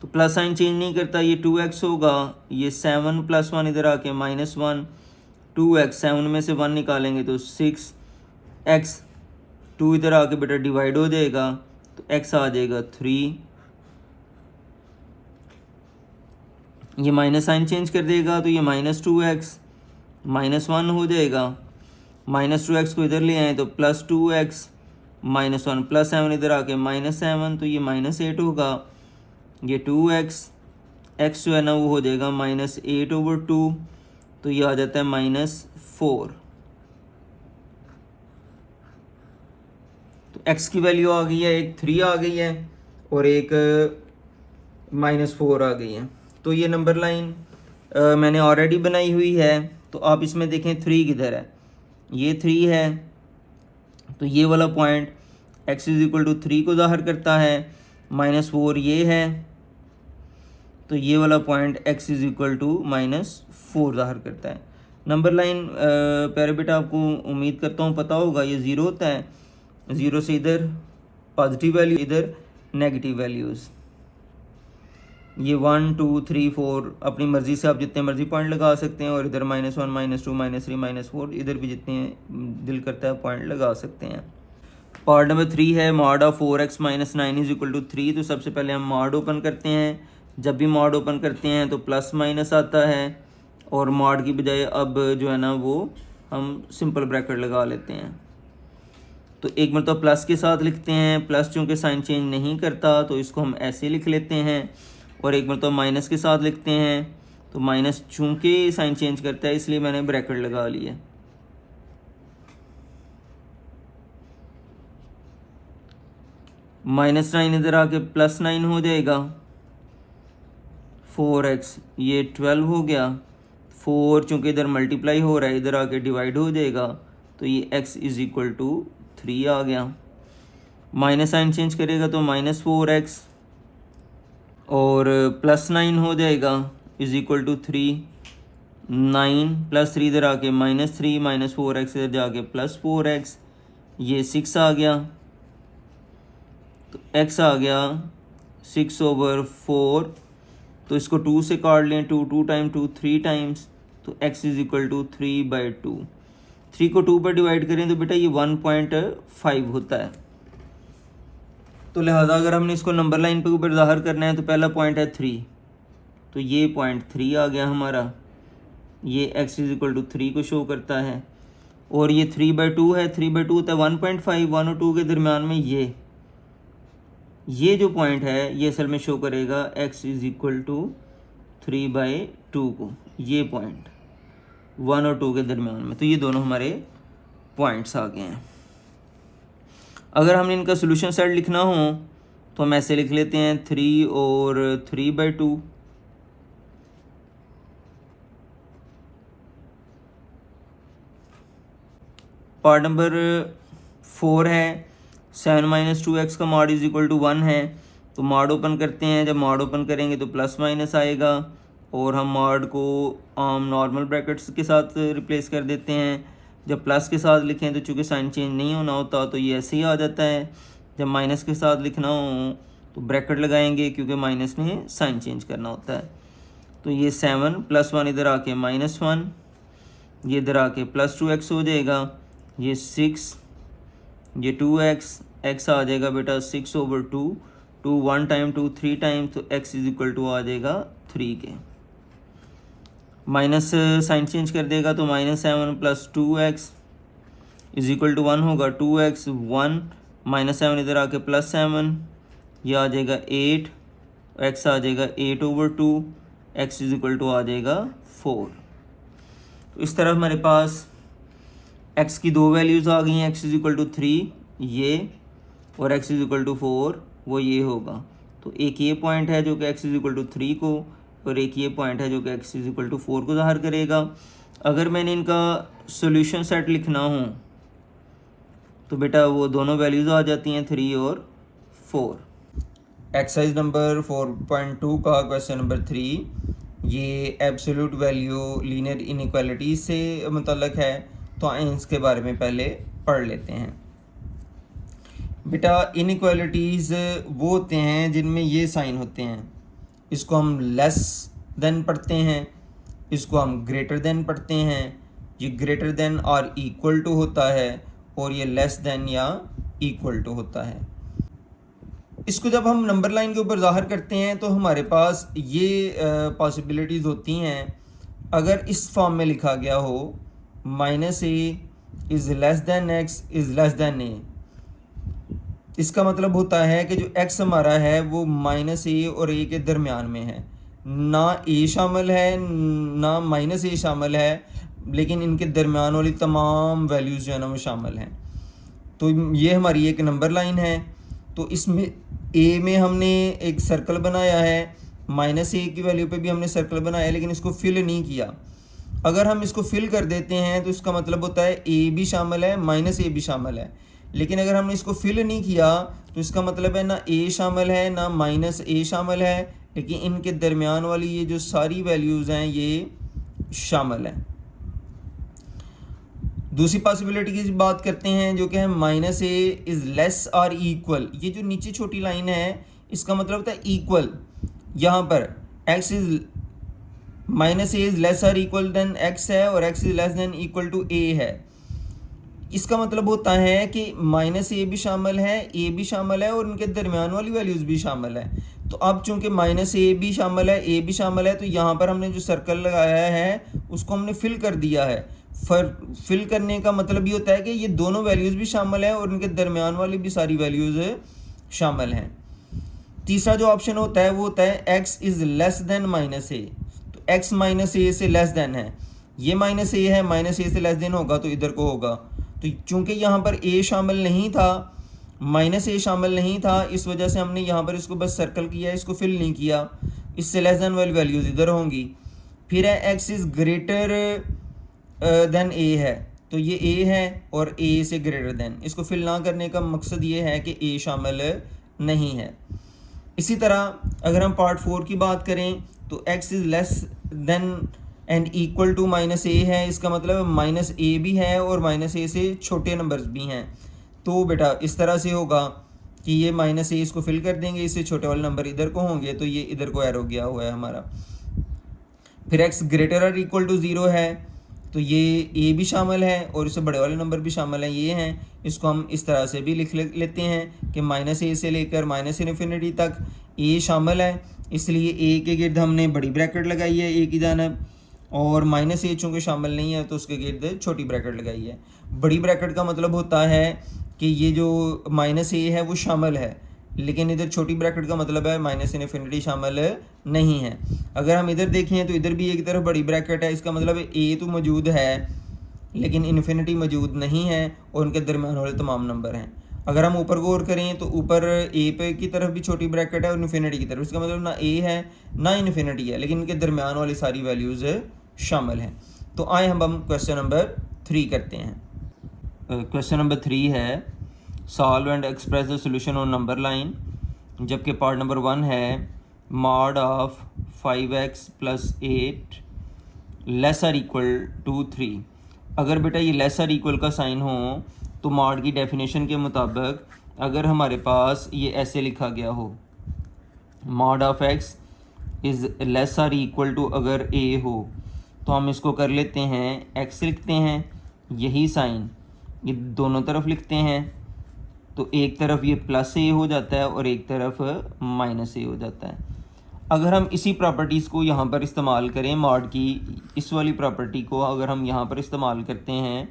तो प्लस साइन चेंज नहीं करता, ये 2x होगा। ये 7 + 1 इधर आके -1, 2x, 7 में से 1 निकालेंगे तो 6x, 2 इधर आके बेटा डिवाइड हो जाएगा, तो x आ जाएगा 3। ये माइनस साइन चेंज कर देगा, तो ये -2x, -1 हो जाएगा। -2x को इधर ले आए तो +2x, -1 + 7 इधर आके -7, तो ये -8 होगा। ये 2x, x जो है ना वो हो जाएगा -8/2, तो ये आ जाता है -4। तो x की वैल्यू आ गई है, एक 3 आ गई है और एक -4 आ गई है। तो ये नंबर लाइन मैंने ऑलरेडी बनाई हुई है। तो आप इसमें देखें 3 किधर है, ये 3 है, तो ये वाला point x is equal to 3 को ज़ाहिर करता है। -4 ये है, तो ये वाला point x is equal to -4 ज़ाहिर करता है। नंबर लाइन प्यारे बेटा आपको उम्मीद करता हूँ पता होगा, ये 0 होता है, 0 से इधर पॉजिटिव वैल्यू, इधर नेगेटिव वैल्यूज़। ये 1, 2, 3, 4 अपनी मर्ज़ी से आप जितने मर्ज़ी पॉइंट लगा सकते हैं, और इधर -1, -2, -3, -4 इधर भी जितने दिल करता है पॉइंट लगा सकते हैं। पार्ट नंबर 3 है mod of 4x - 9 is equal to 3। तो सबसे पहले हम मॉड ओपन करते हैं। जब भी मॉड ओपन करते हैं तो प्लस माइनस आता है, और मॉड की बजाय अब जो है ना वो हम सिंपल ब्रैकेट लगा लेते हैं। तो एक मरतबा प्लस के साथ लिखते हैं, प्लस चूँकि साइन चेंज नहीं करता तो इसको हम ऐसे लिख लेते हैं, और एक मरतबा माइनस के साथ लिखते हैं, तो माइनस चूँकि साइन चेंज करता है इसलिए मैंने ब्रैकेट लगा लिया। -9 इधर आके +9 हो जाएगा। 4x ये 12 हो गया। 4 चूँकि इधर मल्टीप्लाई हो रहा है इधर आके डिवाइड हो जाएगा, तो ये x इज इक्वल टू 3 आ गया। माइनस साइन चेंज करेगा तो -4x और +9 हो जाएगा इज इक्वल टू 3। 9 + 3 इधर आके -3, -4x इधर जाके +4x, ये 6 आ गया, तो x आ गया 6/4, तो इसको 2 से काट लें, 2 टाइम 2 3 टाइम्स, तो x इज इक्वल टू 3/2। 3 को 2 पर डिवाइड करें तो बेटा ये 1.5 होता है। तो लिहाजा अगर हमने इसको नंबर लाइन पे ऊपर ज़ाहिर करना है तो पहला पॉइंट है 3, तो ये पॉइंट 3 आ गया हमारा, ये x इज इक्वल टू 3 को शो करता है। और ये 3/2 है, 3/2 होता है 1.5, 1 और 2 के दरमियान में ये जो पॉइंट है ये असल में शो करेगा x इज इक्वल टू 3/2 को, ये पॉइंट 1 और 2 के दरमियान में। तो ये दोनों हमारे पॉइंट्स आ गए हैं। अगर हमने इनका सोल्यूशन सेट लिखना हो तो हम ऐसे लिख लेते हैं 3 और 3/2। पार्ट नंबर 4 है 7 - 2x का मॉड इज इक्वल टू 1 है। तो मॉड ओपन करते हैं, जब मॉड ओपन करेंगे तो प्लस माइनस आएगा और हम मॉड को नॉर्मल ब्रैकेट्स के साथ रिप्लेस कर देते हैं। जब प्लस के साथ लिखें तो चूँकि साइन चेंज नहीं होना होता तो ये ऐसे ही आ जाता है। जब माइनस के साथ लिखना हो तो ब्रैकेट लगाएंगे क्योंकि माइनस ने साइन चेंज करना होता है। तो ये 7 + 1 इधर आके -1, ये इधर आके +2x हो जाएगा, ये 6, ये 2x, x आ जाएगा बेटा 6/2, 2 1 टाइम 2 3 टाइम, तो x इज इक्वल टू आ जाएगा 3 के। माइनस साइन चेंज कर देगा तो -7 + 2x इज इक्वल टू 1 होगा, 2x 1 -7 इधर आके +7, ये आ जाएगा 8, x आ जाएगा 8/2, x इज इक्वल टू आ जाएगा 4। तो इस तरह हमारे पास x की दो वैल्यूज़ आ गई हैं, x इज इक्वल टू 3 ये और x इज इक्वल टू 4 वो ये होगा। तो एक ये पॉइंट है जो कि x इज इक्वल टू 3 को, और एक ये पॉइंट है जो कि x इज इक्वल टू 4 को ज़ाहिर करेगा। अगर मैंने इनका सॉल्यूशन सेट लिखना हो तो बेटा वो दोनों वैल्यूज़ आ जाती हैं 3 और 4। एक्सरसाइज नंबर 4.2 का क्वेश्चन नंबर 3 ये एब्सोल्यूट वैल्यू लीनियर इनइक्वालिटी से मुतल्लक है। तो आइए इसके बारे में पहले पढ़ लेते हैं। बेटा इनइक्वालिटीज़ वो होते हैं जिनमें ये साइन होते हैं, इसको हम लेस देन पढ़ते हैं, इसको हम ग्रेटर देन पढ़ते हैं। ये ग्रेटर देन और इक्वल टू होता है और ये लेस देन या इक्वल टू होता है। इसको जब हम नंबर लाइन के ऊपर ज़ाहिर करते हैं तो हमारे पास ये पॉसिबिलिटीज़ होती हैं। अगर इस फॉर्म में लिखा गया हो -a is less than x is less than a, इसका मतलब होता है कि जो x हमारा है वो -a और a के दरमियान में है, ना a शामिल है ना -a शामिल है, लेकिन इनके दरमियान वाली तमाम वैल्यूज़ जो है ना वो शामिल हैं। तो ये हमारी एक नंबर लाइन है। तो इसमें a में हमने एक सर्कल बनाया है, -a की वैल्यू पे भी हमने सर्कल बनाया, लेकिन इसको फिल नहीं किया। अगर हम इसको फिल कर देते हैं तो इसका मतलब होता है a भी शामिल है -a भी शामिल है। लेकिन अगर हमने इसको फिल नहीं किया तो इसका मतलब है ना a शामिल है ना -a शामिल है, लेकिन इनके दरमियान वाली ये जो सारी वैल्यूज़ हैं ये शामिल हैं। दूसरी पॉसिबिलिटी की बात करते हैं जो कि है -a इज़ लेस और इक्वल। ये जो नीचे छोटी लाइन है इसका मतलब होता है इक्वल। यहाँ पर x is -a is less और इक्वल देन x है और x is less than equal to a है। इसका मतलब होता है कि -a भी शामिल है, a भी शामिल है और उनके दरमियान वाली वैल्यूज़ भी शामिल है। तो अब चूंकि -a भी शामिल है, a भी शामिल है, तो यहाँ पर हमने जो सर्कल लगाया है उसको हमने फिल कर दिया है। फिल करने का मतलब ये होता है कि ये दोनों वैल्यूज़ भी शामिल है और उनके दरमियान वाली भी सारी वैल्यूज़ शामिल हैं। तीसरा जो ऑप्शन होता है वो होता है x is less then -a। तो x -a से लेस देन है, ये -a है, -a से लेस देन होगा तो इधर को होगा। तो चूंकि यहाँ पर a शामिल नहीं था, -a शामिल नहीं था, इस वजह से हमने यहाँ पर इसको बस सर्कल किया, इसको फिल नहीं किया। इससे लेस देन वाली वैल्यूज़ इधर होंगी। फिर है x is greater than a है, तो ये a है और a से ग्रेटर देन। इसको फिल ना करने का मकसद ये है कि a शामिल नहीं है। इसी तरह अगर हम पार्ट 4 की बात करें तो x is less than and equal to -a है, इसका मतलब -a भी है और -a से छोटे नंबर्स भी हैं। तो बेटा इस तरह से होगा कि ये माइनस ए इसको फिल कर देंगे, इससे छोटे वाले नंबर इधर को होंगे, तो ये इधर को एरो गया हुआ है हमारा। फिर x ग्रेटर और इक्वल टू 0 है, तो ये ए भी शामिल है और इससे बड़े वाले नंबर भी शामिल हैं, ये हैं। इसको हम इस तरह से भी लिख लेते हैं कि माइनस ए से लेकर माइनस इन्फिनिटी तक ए शामिल है, इसलिए ए के गिर्द हमने बड़ी ब्रैकेट लगाई है ए की जानब, और माइनस ए चूँकि शामिल नहीं है तो उसके गिर्द छोटी ब्रैकेट लगाई है। बड़ी ब्रैकेट का मतलब होता है कि ये जो माइनस ए है वो शामिल है, लेकिन इधर छोटी ब्रैकेट का मतलब है माइनस इन्फिनिटी शामिल नहीं है। अगर हम इधर देखें तो इधर भी एक तरफ बड़ी ब्रैकेट है, इसका मतलब ए तो मौजूद है लेकिन इन्फिनिटी मौजूद नहीं है, और उनके दरमियान वाले तमाम नंबर हैं। अगर हम ऊपर गौर करें तो ऊपर ए पे की तरफ भी छोटी ब्रैकेट है और इन्फिनिटी की तरफ, इसका मतलब ना ए है ना इन्फिनिटी है, लेकिन इनके दरमियान वाली सारी वैल्यूज़ शामिल हैं। तो आए हम क्वेश्चन नंबर 3 करते हैं। क्वेश्चन नंबर 3 है solve and express the solution on number line, जबकि पार्ट नंबर 1 है mod of 5x + 8 lesser equal to 3। अगर बेटा ये लेसर इक्वल का साइन हो तो मॉड की डेफिनेशन के मुताबिक अगर हमारे पास ये ऐसे लिखा गया हो mod of x is lesser equal to अगर a हो, तो हम इसको कर लेते हैं x लिखते हैं, यही साइन ये दोनों तरफ लिखते हैं, तो एक तरफ ये प्लस ए हो जाता है और एक तरफ माइनस ए हो जाता है। अगर हम इसी प्रॉपर्टीज़ को यहाँ पर इस्तेमाल करें, मॉड की इस वाली प्रॉपर्टी को अगर हम यहाँ पर इस्तेमाल करते हैं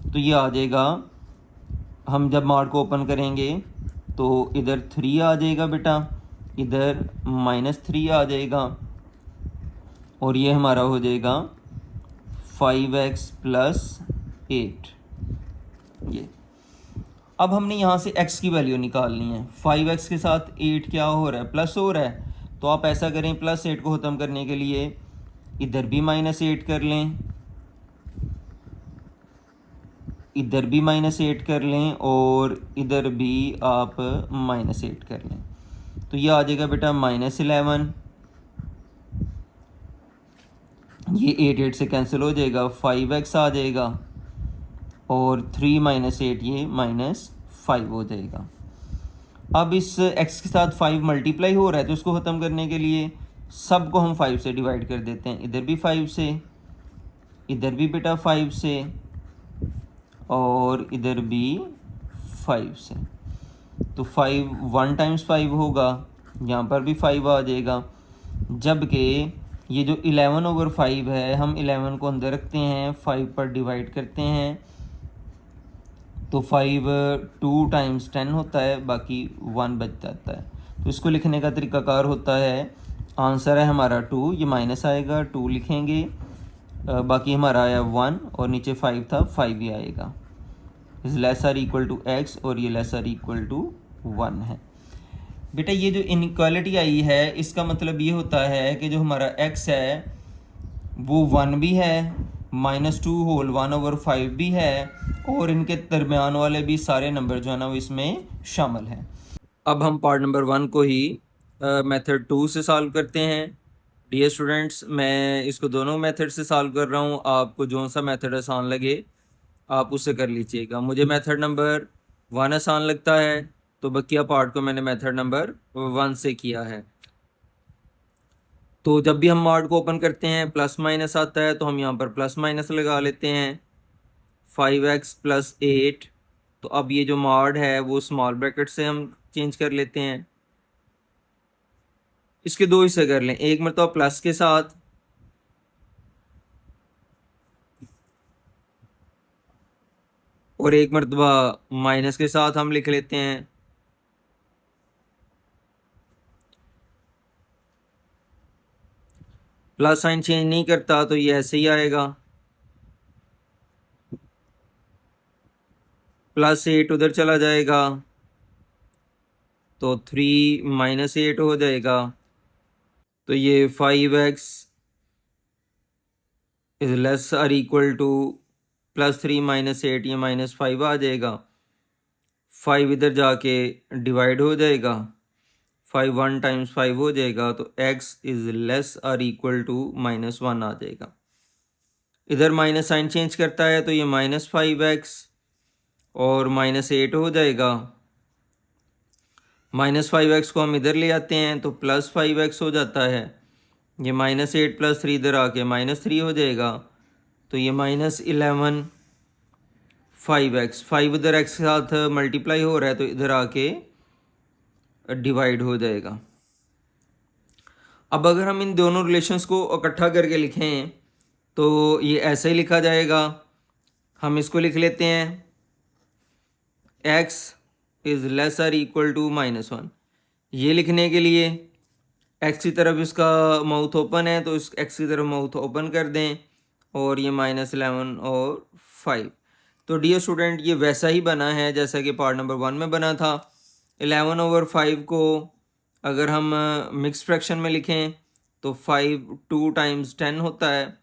तो ये आ जाएगा, हम जब मॉड को ओपन करेंगे तो इधर 3 आ जाएगा बेटा, इधर -3 आ जाएगा, और ये हमारा हो जाएगा 5x + 8। ये अब हमने यहाँ से x की वैल्यू निकालनी है। 5x के साथ 8 क्या हो रहा है, प्लस हो रहा है, तो आप ऐसा करें +8 को ख़त्म करने के लिए इधर भी -8 कर लें, इधर भी -8 कर लें, और इधर भी आप -8 कर लें, तो ये आ जाएगा बेटा -11। ये 8 से कैंसिल हो जाएगा, 5x आ जाएगा, और 3 - 8 ये -5 हो जाएगा। अब इस x के साथ 5 मल्टीप्लाई हो रहा है, तो उसको ख़त्म करने के लिए सब को हम 5 से डिवाइड कर देते हैं, इधर भी 5 से, इधर भी बेटा 5 से, और इधर भी 5 से। तो 5 1 × 5 होगा, यहाँ पर भी 5 आ जाएगा, जबकि ये जो 11/5 है हम 11 को अंदर रखते हैं, 5 पर डिवाइड करते हैं, तो 5 2 × 10 होता है, बाकी 1 बच जाता है। तो इसको लिखने का तरीकाकार होता है, आंसर है हमारा 2, ये माइनस आएगा, 2 लिखेंगे, बाकी हमारा आया 1 और नीचे 5 था, 5 ही आएगा। Is lesser equal to x और ये लेसर इक्वल टू 1 है। बेटा ये जो इनइक्वालिटी आई है इसका मतलब ये होता है कि जो हमारा x है वो 1 भी है, -2 होल 1/5 भी है, और इनके दरमियान वाले भी सारे नंबर जो है ना वो इसमें शामिल हैं। अब हम पार्ट नंबर 1 को ही मेथड 2 से सॉल्व करते हैं। डियर स्टूडेंट्स, मैं इसको दोनों मेथड से सॉल्व कर रहा हूँ, आपको जो सा मेथड आसान लगे आप उससे कर लीजिएगा। मुझे मेथड नंबर 1 आसान लगता है, तो बकिया पार्ट को मैंने मेथड नंबर 1 से किया है। तो जब भी हम मॉड को ओपन करते हैं प्लस माइनस आता है, तो हम यहाँ पर प्लस माइनस लगा लेते हैं, 5x + 8। तो अब ये जो मॉड है वो स्मॉल ब्रैकेट से हम चेंज कर लेते हैं। इसके दो हिस्से कर लें, एक मरतबा प्लस के साथ और एक मरतबा माइनस के साथ हम लिख लेते हैं। प्लस साइन चेंज नहीं करता तो ये ऐसे ही आएगा, +8 उधर चला जाएगा तो 3 - 8 हो जाएगा, तो ये 5x इज लेस और इक्वल टू +3 - 8, ये -5 आ जाएगा, 5 इधर जाके डिवाइड हो जाएगा, 5 1 × 5 हो जाएगा, तो x इज़ लेस और इक्वल टू -1 आ जाएगा। इधर माइनस साइन चेंज करता है तो ये -5x और -8 हो जाएगा, -5x को हम इधर ले आते हैं तो +5x हो जाता है। ये -8 + 3 इधर आके -3 हो जाएगा, तो ये -11 5x, 5 इधर x के साथ मल्टीप्लाई हो रहा है तो इधर आके डिवाइड हो जाएगा। अब अगर हम इन दोनों रिलेशंस को इकट्ठा करके लिखें तो ये ऐसे ही लिखा जाएगा। हम इसको लिख लेते हैं x इज़ लेस और इक्वल टू -1। ये लिखने के लिए x की तरफ इसका माउथ ओपन है तो इस x की तरफ माउथ ओपन कर दें और ये -11 और 5। तो डियर स्टूडेंट ये वैसा ही बना है जैसा कि पार्ट नंबर 1 में बना था। 11/5 को अगर हम मिक्स फ्रैक्शन में लिखें तो 5 2 टाइम्स 10 होता है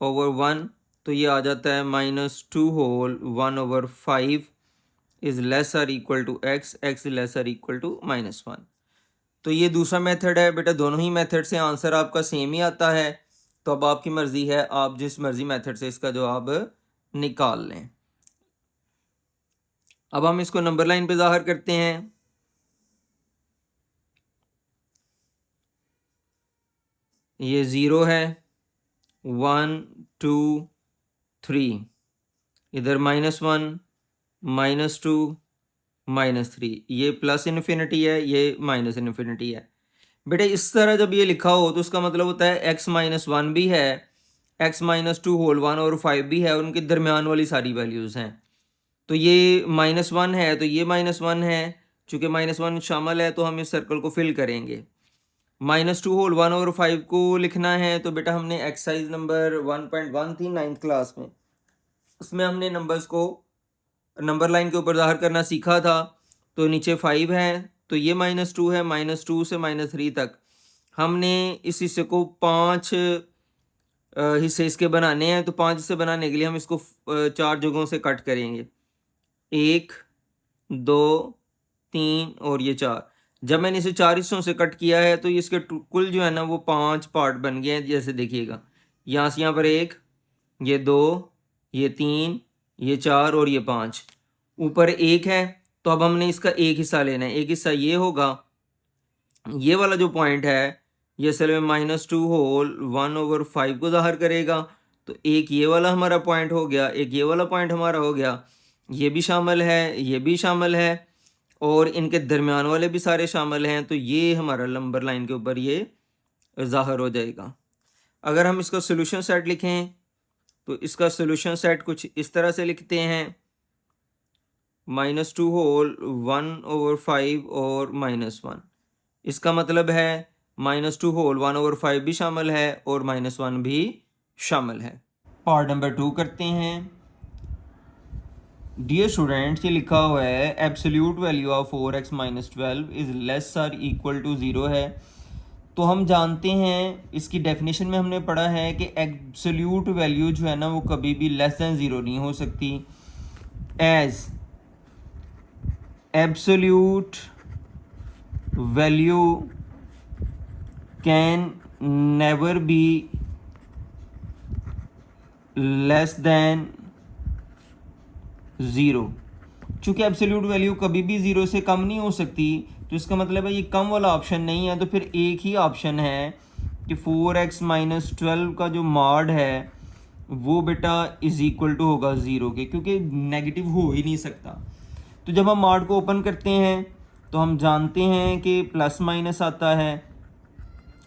ओवर 1, तो ये आ जाता है -2 होल 1/5 इज़ लेस और equal to x, x is less और इक्वल टू -1। तो ये दूसरा मेथड है बेटा। दोनों ही मेथड से आंसर आपका सेम ही आता है, तो अब आपकी मर्ज़ी है, आप जिस मर्ज़ी मेथड से इसका जवाब निकाल लें। अब हम इसको नंबर लाइन पे ज़ाहिर करते हैं। ये 0 है, 1 2 3, इधर -1 -2 -3, ये प्लस इन्फिनिटी है, ये माइनस इन्फिनिटी है। बेटे इस तरह जब ये लिखा हो तो उसका मतलब होता है x -1 भी है, x -2 होल 1/5 भी है और उनके दरमियान वाली सारी वैल्यूज़ हैं। तो ये -1 है तो ये -1 है, चूँकि -1 शामिल है तो हम इस सर्कल को फिल करेंगे। -2 होल 1/5 को लिखना है तो बेटा हमने एक्सरसाइज नंबर 1.1 थी 9th क्लास में, उसमें हमने नंबर्स को नंबर लाइन के ऊपर ज़ाहिर करना सीखा था। तो नीचे 5 है तो ये -2 है, -2 से -3 तक हमने इस हिस्से को 5 हिस्से इसके बनाने हैं। तो 5 हिस्से बनाने के लिए हम इसको 4 जगहों से कट करेंगे, 1 2 3 और ये 4। जब मैंने इसे 4 हिस्सों से कट किया है तो इसके कुल जो है ना वो 5 पार्ट बन गए हैं। जैसे देखिएगा यहाँ से यहाँ पर 1, ये 2, ये 3, ये 4 और ये 5, ऊपर 1 है तो अब हमने इसका एक हिस्सा लेना है। एक हिस्सा ये होगा, ये वाला जो पॉइंट है ये असल में -2 होल 1/5 को ज़ाहिर करेगा। तो एक ये वाला हमारा पॉइंट हो गया, एक ये वाला पॉइंट हमारा हो गया, ये भी शामिल है, ये भी शामिल है और इनके दरमियान वाले भी सारे शामिल हैं। तो ये हमारा नंबर लाइन के ऊपर ये ज़ाहिर हो जाएगा। अगर हम इसका सोल्यूशन सेट लिखें तो इसका सोल्यूशन सेट कुछ इस तरह से लिखते हैं, -2 होल 1/5 और -1। इसका मतलब है -2 होल 1/5 भी शामिल है और -1 भी शामिल है। पार्ट नंबर 2 करते हैं। डियर स्टूडेंट्स ये लिखा हुआ है absolute value of 4x - 12 is less और इक्वल टू 0 है। तो हम जानते हैं, इसकी डेफिनेशन में हमने पढ़ा है कि एब्सोल्यूट वैल्यू जो है ना वो कभी भी लेस दैन 0 नहीं हो सकती। As absolute value can never be less than 0। चूँकि एब्सोल्यूट वैल्यू कभी भी 0 से कम नहीं हो सकती, तो इसका मतलब है ये कम वाला ऑप्शन नहीं है। तो फिर एक ही ऑप्शन है कि 4x - 12 का जो मॉड है वो बेटा इज़ इक्वल टू होगा 0 के, क्योंकि नेगेटिव हो ही नहीं सकता। तो जब हम मॉड को ओपन करते हैं तो हम जानते हैं कि प्लस माइनस आता है,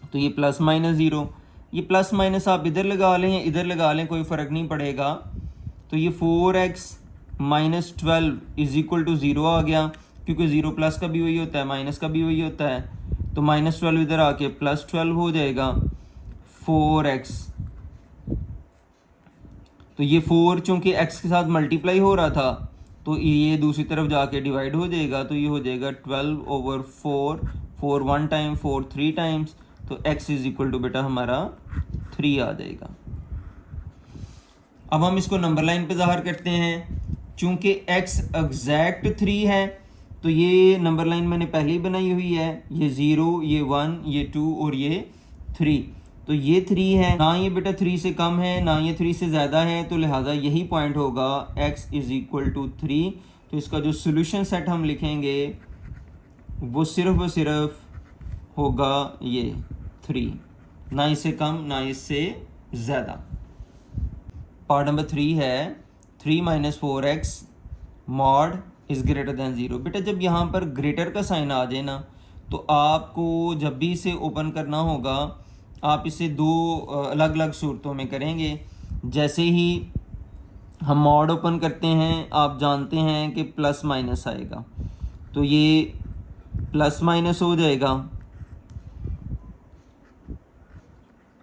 तो ये +-0, ये प्लस माइनस आप इधर लगा लें या इधर लगा लें, कोई फ़र्क नहीं पड़ेगा। तो ये 4x - 12 इज़ इक्वल टू 0 आ गया, क्योंकि 0 प्लस का भी वही होता है, माइनस का भी वही होता है। तो -12 इधर आके +12 हो जाएगा 4x। तो ये 4 चूँकि x के साथ मल्टीप्लाई हो रहा था तो ये दूसरी तरफ जाके डिवाइड हो जाएगा, तो ये हो जाएगा 12/4, 4 1 टाइम, 4 3 टाइम्स, तो x इज़ इक्वल टू बेटा हमारा 3 आ जाएगा। अब हम इसको नंबर लाइन पे ज़ाहिर करते हैं। चूँकि x एग्जैक्ट 3 है तो ये नंबर लाइन मैंने पहले ही बनाई हुई है, ये 0, ये 1, ये 2 और ये 3। तो ये 3 है ना, ये बेटा 3 से कम है ना ये 3 से ज़्यादा है, तो लिहाजा यही पॉइंट होगा x इज़ इक्वल टू 3। तो इसका जो सोल्यूशन सेट हम लिखेंगे वो सिर्फ होगा ये 3, ना इससे कम ना इससे ज़्यादा। पार्ट नंबर 3 है 3 minus 4x mod is greater than 0। बेटा जब यहाँ पर ग्रेटर का साइन आ जाए ना, तो आपको जब भी इसे ओपन करना होगा आप इसे दो अलग अलग सूरतों में करेंगे। जैसे ही हम मॉड ओपन करते हैं आप जानते हैं कि प्लस माइनस आएगा, तो ये प्लस माइनस हो जाएगा।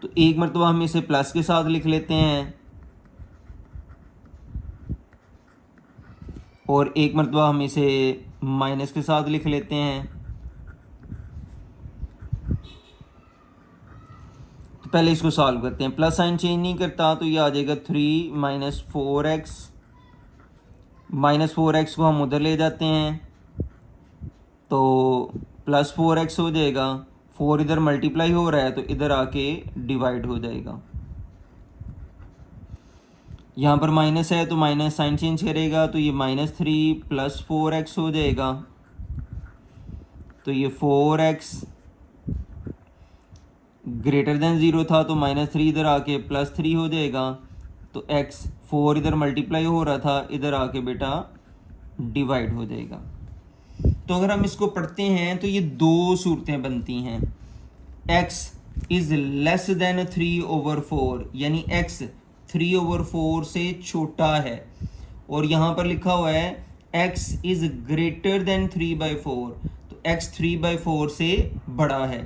तो एक मरतबा हम इसे प्लस के साथ लिख लेते हैं और एक मरतबा हम इसे माइनस के साथ लिख लेते हैं। तो पहले इसको सॉल्व करते हैं। प्लस साइन चेंज नहीं करता तो ये आ जाएगा 3 माइनस 4x। माइनस 4x को हम उधर ले जाते हैं तो प्लस 4x हो जाएगा। 4 इधर मल्टीप्लाई हो रहा है तो इधर आके डिवाइड हो जाएगा। यहाँ पर माइनस है तो माइनस साइन चेंज करेगा तो ये -3 प्लस 4x हो जाएगा। तो ये 4x ग्रेटर देन 0 था तो -3 इधर आके +3 हो जाएगा। तो x 4 इधर मल्टीप्लाई हो रहा था, इधर आके बेटा डिवाइड हो जाएगा। तो अगर हम इसको पढ़ते हैं तो ये दो सूरतें बनती हैं। x इज़ लेस देन 3/4, यानी x 3/4 से छोटा है। और यहाँ पर लिखा हुआ है x इज़ ग्रेटर देन 3/4, तो x 3/4 से बड़ा है।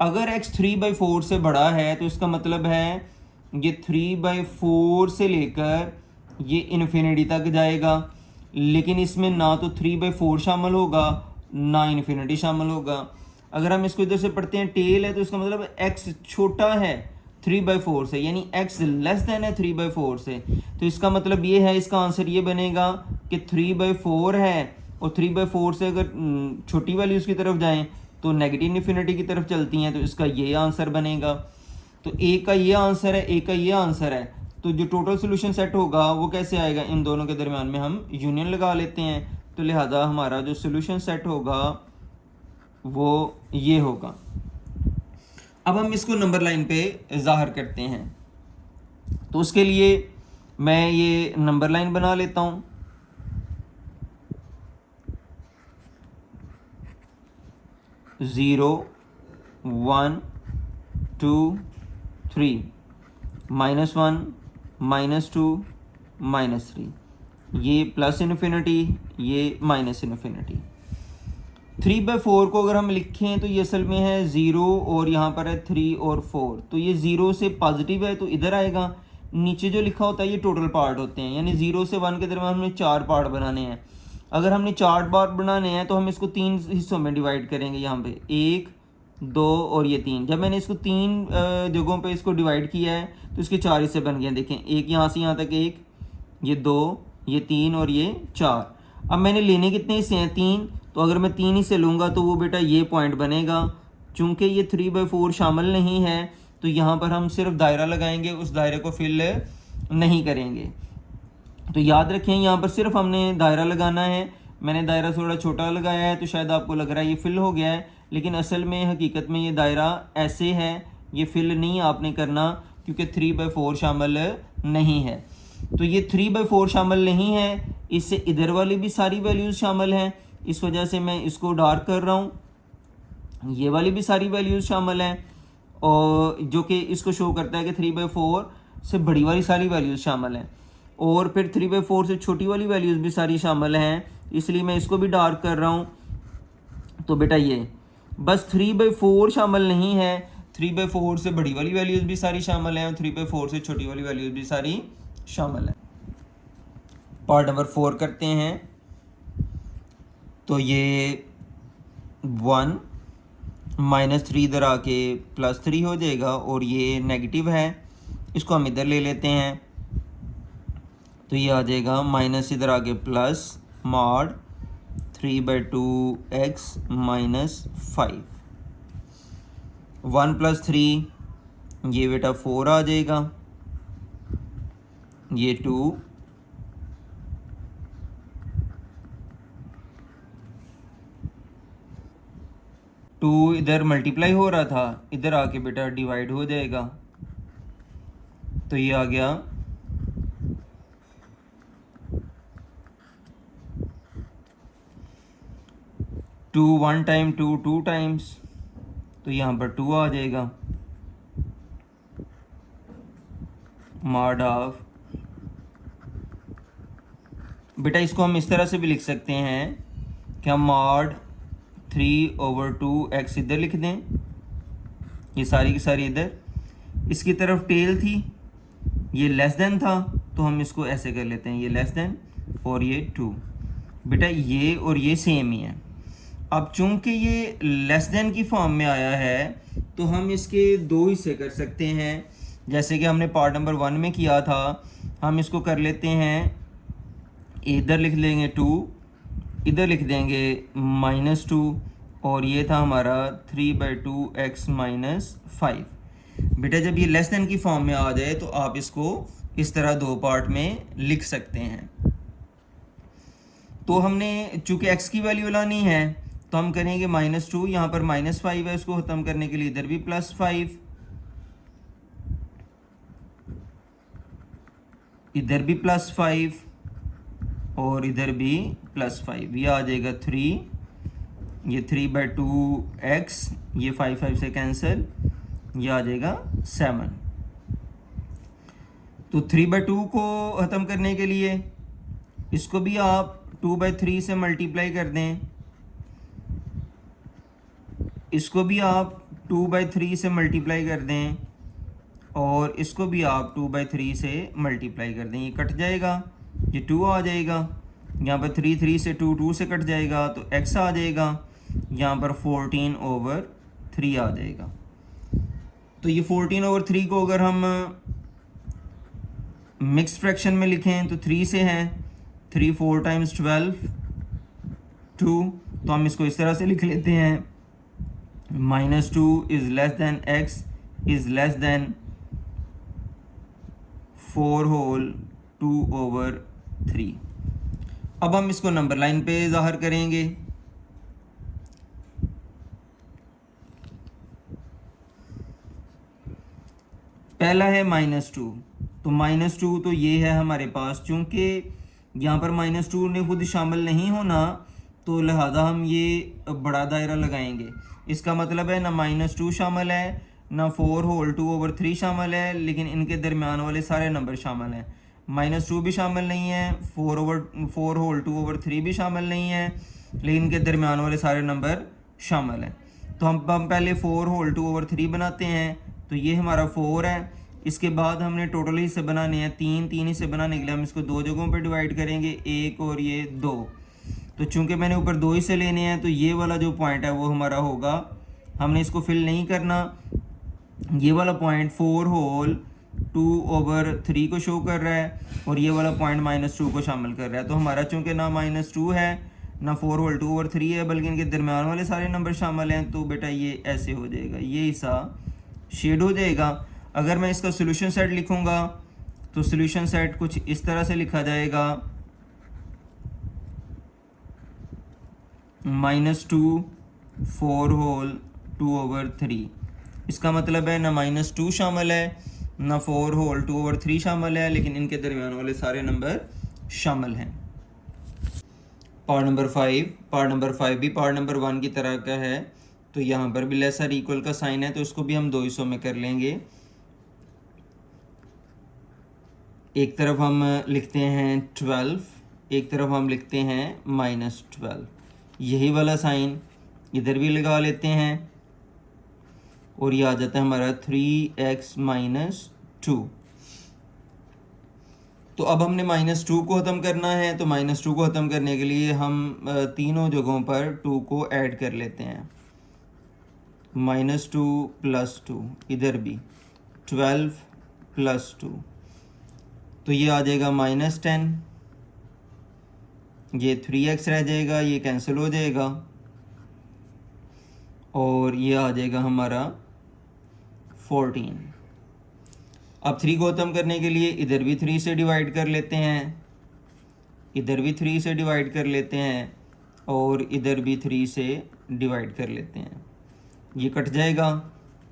अगर x 3/4 से बड़ा है तो इसका मतलब है ये 3/4 से लेकर ये इन्फिनिटी तक जाएगा, लेकिन इसमें ना तो 3/4 शामिल होगा ना इन्फिनिटी शामिल होगा। अगर हम इसको इधर से पढ़ते हैं टेल है तो इसका मतलब x छोटा है 3/4 से, यानी x लेस देन है 3/4 से। तो इसका मतलब ये है, इसका आंसर ये बनेगा कि 3/4 है और 3/4 से अगर छोटी वैल्यूज़ की तरफ जाएं तो नेगेटिव इन्फिनिटी की तरफ चलती हैं, तो इसका ये आंसर बनेगा। तो ए का ये आंसर है, ए का ये आंसर है। तो जो टोटल सोल्यूशन सेट होगा वो कैसे आएगा, इन दोनों के दरमियान में हम यूनियन लगा लेते हैं। तो लिहाजा हमारा जो सोल्यूशन सेट होगा वो ये होगा। अब हम इसको नंबर लाइन पे ज़ाहिर करते हैं। तो उसके लिए मैं ये नंबर लाइन बना लेता हूँ। ज़ीरो 1 2 3 -1 -2 -3, ये प्लस इन्फिनिटी ये माइनस इन्फिनिटी। 3/4 को अगर हम लिखें तो ये असल में है 0 और यहाँ पर है 3 और 4। तो ये 0 से पॉजिटिव है तो इधर आएगा। नीचे जो लिखा होता है ये टोटल पार्ट होते हैं, यानी 0 से 1 के दरमियान हमने 4 पार्ट बनाने हैं। अगर हमने 4 पार्ट बनाने हैं तो हम इसको 3 हिस्सों में डिवाइड करेंगे। यहाँ पे 1 2 और ये 3। जब मैंने इसको 3 जगहों पे इसको डिवाइड किया है तो इसके 4 हिस्से बन गए। देखें, एक यहाँ से यहाँ तक, एक ये 2 ये 3 और ये 4। अब मैंने लेने कितने हिस्से हैं, 3। तो अगर मैं 3 हिस्से लूँगा तो वो बेटा ये पॉइंट बनेगा। चूँकि ये 3/4 शामिल नहीं है तो यहाँ पर हम सिर्फ दायरा लगाएंगे, उस दायरे को फिल नहीं करेंगे। तो याद रखें यहाँ पर सिर्फ हमने दायरा लगाना है। मैंने दायरा थोड़ा छोटा लगाया है तो शायद आपको लग रहा है ये फिल हो गया है, लेकिन असल में हकीकत में ये दायरा ऐसे है, ये फिल नहीं आपने करना क्योंकि 3/4 शामिल नहीं है। तो ये 3/4 शामिल नहीं है, इससे इधर वाली भी सारी वैल्यूज़ शामिल हैं, इस वजह से मैं इसको डार्क कर रहा हूँ। ये वाली भी सारी वैल्यूज़ शामिल हैं और जो कि इसको शो करता है कि 3/4 से बड़ी वाली सारी वैल्यूज़ शामिल हैं, और फिर 3/4 से छोटी वाली वैल्यूज़ भी सारी शामिल हैं, इसलिए मैं इसको भी डार्क कर रहा हूँ। तो बेटा ये बस 3/4 शामिल नहीं है, 3/4 से बड़ी वाली वैल्यूज़ भी सारी शामिल हैं और 3/4 से छोटी वाली वैल्यूज़ भी सारी शामिल हैं। पार्ट नंबर 4 करते हैं। तो ये 1 -3 इधर आके +3 हो जाएगा और ये नेगेटिव है, इसको हम इधर ले लेते हैं। तो ये आ जाएगा माइनस इधर आके प्लस मॉड 3/2x -5। 1 + 3 ये बेटा 4 आ जाएगा, ये 2 1 टू इधर मल्टीप्लाई हो रहा था, इधर आके बेटा डिवाइड हो जाएगा। तो ये आ गया 2 1 टाइम 2 2 टाइम्स, तो यहाँ पर 2 आ जाएगा। मॉड ऑफ, बेटा इसको हम इस तरह से भी लिख सकते हैं कि हम मॉड 3/2 x इधर लिख दें, ये सारी की सारी इधर, इसकी तरफ टेल थी, ये लेस देन था, तो हम इसको ऐसे कर लेते हैं, ये लेस देन और ये 2। बेटा ये और ये सेम ही है। अब चूंकि ये लेस देन की फॉर्म में आया है तो हम इसके दो हिस्से कर सकते हैं, जैसे कि हमने पार्ट नंबर 1 में किया था। हम इसको कर लेते हैं, इधर लिख लेंगे 2, इधर लिख देंगे -2, और ये था हमारा 3/2x - 5। बेटा जब ये लेस देन की फॉर्म में आ जाए तो आप इसको इस तरह दो पार्ट में लिख सकते हैं। तो हमने चूंकि x की वैल्यू लानी है तो हम करेंगे -2, यहाँ पर -5 है, उसको ख़त्म करने के लिए इधर भी +5, इधर भी +5 और इधर भी +5, ये आ जाएगा 3, ये 3/2x, ये 5 से कैंसिल, ये आ जाएगा 7। तो 3/2 को ख़त्म करने के लिए इसको भी आप 2/3 से मल्टीप्लाई कर दें, इसको भी आप 2/3 से मल्टीप्लाई कर दें, और इसको भी आप 2/3 से मल्टीप्लाई कर दें, ये कट जाएगा, ये 2 आ जाएगा, यहाँ पर 3 से 2 से कट जाएगा तो x आ जाएगा, यहाँ पर 14/3 आ जाएगा। तो ये 14/3 को अगर हम मिक्स फ्रैक्शन में लिखें तो 3 से हैं, 3 4 टाइम्स 12 2, तो हम इसको इस तरह से लिख लेते हैं, -2 is less than x is less than 4/2/3। अब हम इसको नंबर लाइन पे ज़ाहिर करेंगे। पहला है -2, तो -2 तो ये है हमारे पास, चूँकि यहाँ पर -2 ने खुद शामिल नहीं होना तो लिहाजा हम ये बड़ा दायरा लगाएंगे। इसका मतलब है ना -2 शामिल है, ना 4/2/3 शामिल है, लेकिन इनके दरमियान वाले सारे नंबर शामिल हैं। -2 भी शामिल नहीं है, 4/2/3 भी शामिल नहीं है, लेकिन इनके दरमियान वाले सारे नंबर शामिल हैं। तो हम पहले 4/2/3 बनाते हैं, तो ये हमारा 4 है। इसके बाद हमने टोटल हिस्से बनाने हैं, 3 हिस्से बनाने के लिए हम इसको दो जगहों पे डिवाइड करेंगे, 1 और ये 2। तो चूंकि मैंने ऊपर 2 हिस्से लेने हैं तो ये वाला जो पॉइंट है वो हमारा होगा, हमने इसको फिल नहीं करना, ये वाला पॉइंट 4/2/3 को शो कर रहा है और ये वाला पॉइंट -2 को शामिल कर रहा है। तो हमारा चूंकि ना -2 है ना 4/2/3 है, बल्कि इनके दरमियान वाले सारे नंबर शामिल हैं, तो बेटा ये ऐसे हो जाएगा, ये हिस्सा शेड हो जाएगा। अगर मैं इसका सोल्यूशन सेट लिखूंगा तो सोल्यूशन सेट कुछ इस तरह से लिखा जाएगा, -2 4/2/3। इसका मतलब है ना -2 शामिल है ना 4/2/3 शामिल है, लेकिन इनके दरमियान वाले सारे नंबर शामिल हैं। पार्ट नंबर 5 भी पार्ट नंबर 1 की तरह का है, तो यहाँ पर भी लेस और इक्वल का साइन है, तो इसको भी हम दो हिस्सों में कर लेंगे। एक तरफ हम लिखते हैं 12, एक तरफ हम लिखते हैं -12, यही वाला साइन इधर भी लगा लेते हैं और ये आ जाता है हमारा 3x - 2। तो अब हमने -2 को ख़त्म करना है, तो -2 को ख़त्म करने के लिए हम तीनों जगहों पर 2 को ऐड कर लेते हैं, -2 + 2, इधर भी 12 + 2, तो ये आ जाएगा -10, ये 3x रह जाएगा, ये कैंसिल हो जाएगा और ये आ जाएगा हमारा 14। अब 3 को ख़त्म करने के लिए इधर भी 3 से डिवाइड कर लेते हैं, इधर भी 3 से डिवाइड कर लेते हैं और इधर भी 3 से डिवाइड कर लेते हैं। ये कट जाएगा।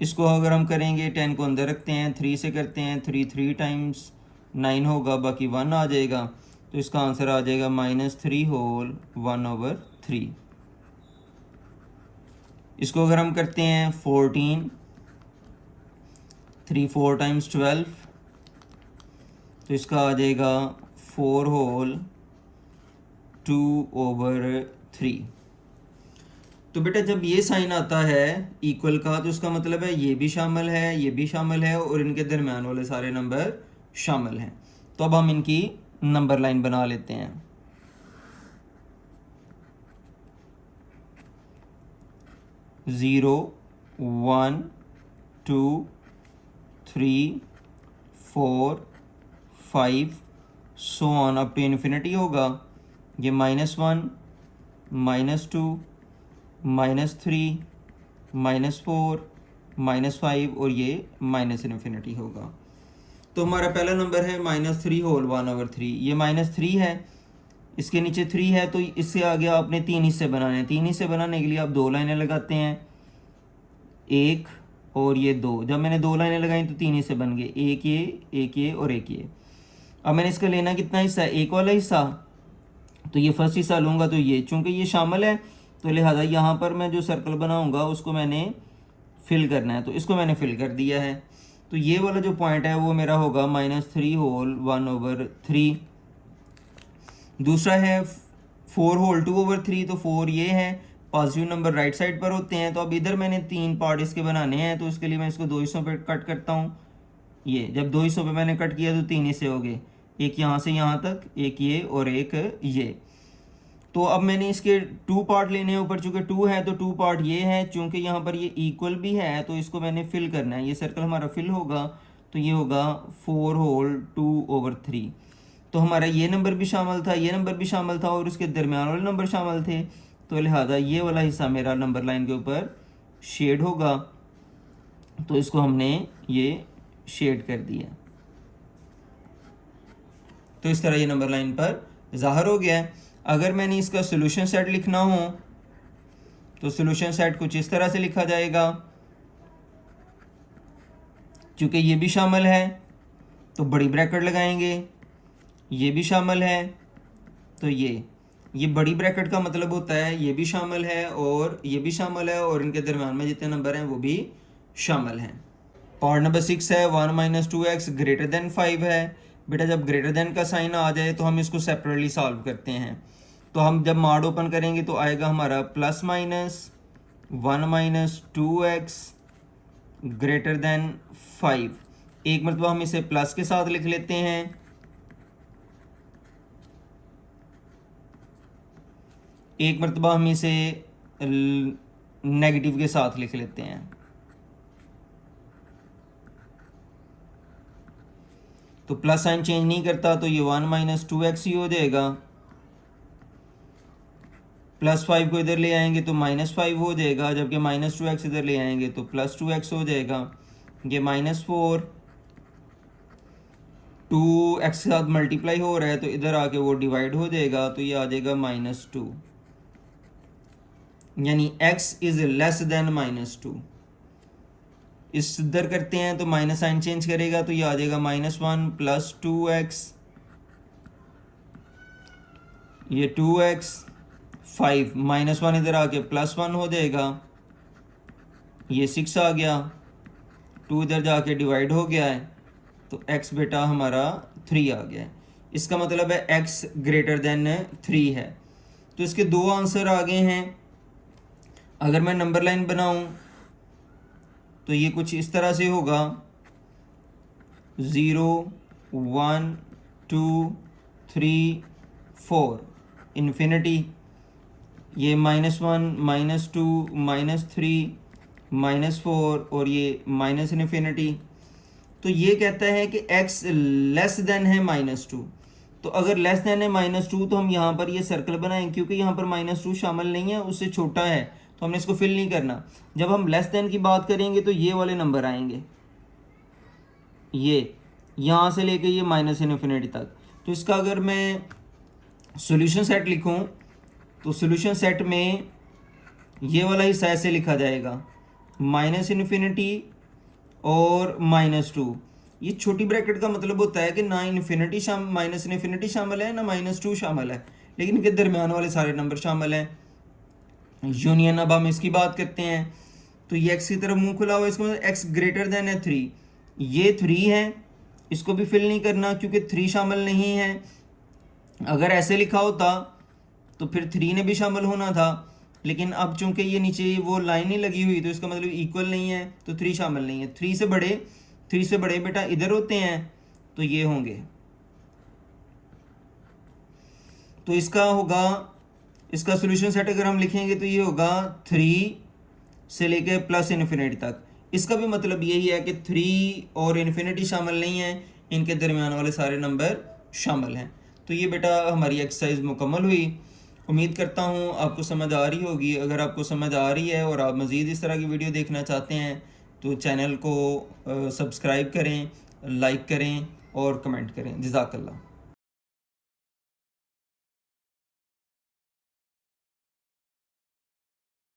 इसको अगर हम करेंगे 10 को अंदर रखते हैं, 3 से करते हैं, 3 टाइम्स 9 होगा, बाकी 1 आ जाएगा। तो इसका आंसर आ जाएगा -3 होल 1/3। इसको अगर हम करते हैं 14, 3 4 टाइम्स 12, तो इसका आ जाएगा 4 होल 2/3। तो बेटा जब ये साइन आता है इक्वल का, तो उसका मतलब है ये भी शामिल है, ये भी शामिल है, और इनके दरमियान वाले सारे नंबर शामिल हैं। तो अब हम इनकी नंबर लाइन बना लेते हैं। 0 1 2 3 4 5 so on up to infinity होगा। ये -1 -2 -3 -4 -5 और ये -इन्फिनिटी होगा। तो हमारा पहला नंबर है -3 होल 1/3। ये -3 है, इसके नीचे 3 है, तो इससे आगे आपने 3 हिस्से बनाने हैं। 3 हिस्से बनाने के लिए आप 2 लाइनें लगाते हैं, एक और ये 2। जब मैंने 2 लाइनें लगाई तो 3 हिस्से बन गए, एक ये और एक ये। अब मैंने इसका लेना कितना हिस्सा है, एक वाला हिस्सा। तो ये फर्स्ट हिस्सा लूँगा, तो ये चूँकि ये शामिल है तो लिहाजा यहाँ पर मैं जो सर्कल बनाऊँगा उसको मैंने फिल करना है, तो इसको मैंने फिल कर दिया है। तो ये वाला जो पॉइंट है वो मेरा होगा -3 होल 1/3। दूसरा है 4 होल 2/3, तो 4 ये है, पॉजिटिव नंबर राइट साइड पर होते हैं। तो अब इधर मैंने 3 पार्ट इसके बनाने हैं, तो इसके लिए मैं इसको 2 हिस्सों पे कट करता हूँ। ये जब 2 हिस्सों पे मैंने कट किया तो 3 हिस्से हो गए, एक यहाँ से यहाँ तक, एक ये और एक ये। तो अब मैंने इसके 2 पार्ट लेने हैं, ऊपर चूँकि 2 है तो 2 पार्ट ये है, चूँकि यहाँ पर ये इक्वल भी है तो इसको मैंने फिल करना है। ये सर्कल हमारा फिल होगा, तो ये होगा 4 होल 2/3। तो हमारा ये नंबर भी शामिल था, ये नंबर भी शामिल था, और उसके दरमियान वाले नंबर शामिल थे। तो लिहाजा ये वाला हिस्सा मेरा नंबर लाइन के ऊपर शेड होगा, तो इसको हमने ये शेड कर दिया। तो इस तरह ये नंबर लाइन पर ज़ाहिर हो गया है। अगर मैंने इसका सोल्यूशन सेट लिखना हो तो सोल्यूशन सेट कुछ इस तरह से लिखा जाएगा। चूँकि ये भी शामिल है तो बड़ी ब्रैकेट लगाएंगे, ये भी शामिल है तो ये बड़ी ब्रैकेट का मतलब होता है ये भी शामिल है और ये भी शामिल है, और इनके दरम्यान में जितने नंबर हैं वो भी शामिल हैं। पार्ट नंबर 6 है 1 - 2x ग्रेटर देन 5 है। बेटा जब ग्रेटर देन का साइन आ जाए तो हम इसको सेपरेटली सॉल्व करते हैं। तो हम जब मार्ड ओपन करेंगे तो आएगा हमारा +-1 - 2x ग्रेटर देन 5। एक मरतबा हम इसे प्लस के साथ लिख लेते हैं, एक मरतबा हम इसे नेगेटिव के साथ लिख लेते हैं। तो प्लस साइन चेंज नहीं करता, तो ये 1 - 2x ही हो जाएगा। +5 को इधर ले आएंगे तो -5 हो जाएगा, जबकि -2x इधर ले आएंगे तो +2x हो जाएगा। ये -4 2x के साथ मल्टीप्लाई हो रहा है तो इधर आके वो डिवाइड हो जाएगा, तो ये आ जाएगा -2, यानी x इज़ लेस देन -2। इस इधर करते हैं तो माइनस साइन चेंज करेगा, तो ये आ जाएगा -1 + 2x, ये 2x 5 -1 इधर आके +1 हो जाएगा, ये 6 आ गया, 2 इधर जाके डिवाइड हो गया है, तो x बेटा हमारा 3 आ गया है। इसका मतलब है x ग्रेटर देन 3 है। तो इसके 2 आंसर आ गए हैं। अगर मैं नंबर लाइन बनाऊं तो ये कुछ इस तरह से होगा 0 1 2 3 4 इन्फिनिटी, ये -1 -2 -3 -4 और ये इन्फिनिटी। तो ये कहता है कि x लेस देन है -2। तो अगर लेस देन है -2 तो हम यहाँ पर ये सर्कल बनाएं, क्योंकि यहाँ पर -2 शामिल नहीं है, उससे छोटा है, तो हमने इसको फिल नहीं करना। जब हम लेस देन की बात करेंगे तो ये वाले नंबर आएंगे, ये यहाँ से लेके ये -इन्फिनिटी तक। तो इसका अगर मैं सॉल्यूशन सेट लिखूँ तो सॉल्यूशन सेट में ये वाला हिस्सा ऐसे लिखा जाएगा, माइनस इन्फिनिटी और -2। ये छोटी ब्रैकेट का मतलब होता है कि ना इन्फिनिटी माइनस इन्फिनिटी शामिल है, ना -2 शामिल है, लेकिन इनके दरमियान वाले सारे नंबर शामिल हैं। यूनियन, अब हम इसकी बात करते हैं। तो ये x की तरफ मुंह खुला हुआ, इसका मतलब x ग्रेटर देन है 3। ये 3 है, इसको भी फिल नहीं करना क्योंकि 3 शामिल नहीं है। अगर ऐसे लिखा होता तो फिर 3 ने भी शामिल होना था, लेकिन अब चूंकि ये नीचे वो लाइन ही लगी हुई तो इसका मतलब इक्वल नहीं है, तो 3 शामिल नहीं है। 3 से बड़े बेटा इधर होते हैं, तो ये होंगे। तो इसका होगा, इसका सोल्यूशन सेट अगर हम लिखेंगे तो ये होगा 3 से लेके प्लस इन्फिनिटी तक। इसका भी मतलब यही है कि 3 और इन्फिनिटी शामिल नहीं है, इनके दरमियान वाले सारे नंबर शामिल हैं। तो ये बेटा हमारी एक्सरसाइज मुकम्मल हुई। उम्मीद करता हूँ आपको समझ आ रही होगी। अगर आपको समझ आ रही है और आप मज़ीद इस तरह की वीडियो देखना चाहते हैं तो चैनल को सब्सक्राइब करें, लाइक करें और कमेंट करें। जज़ाकल्लाह।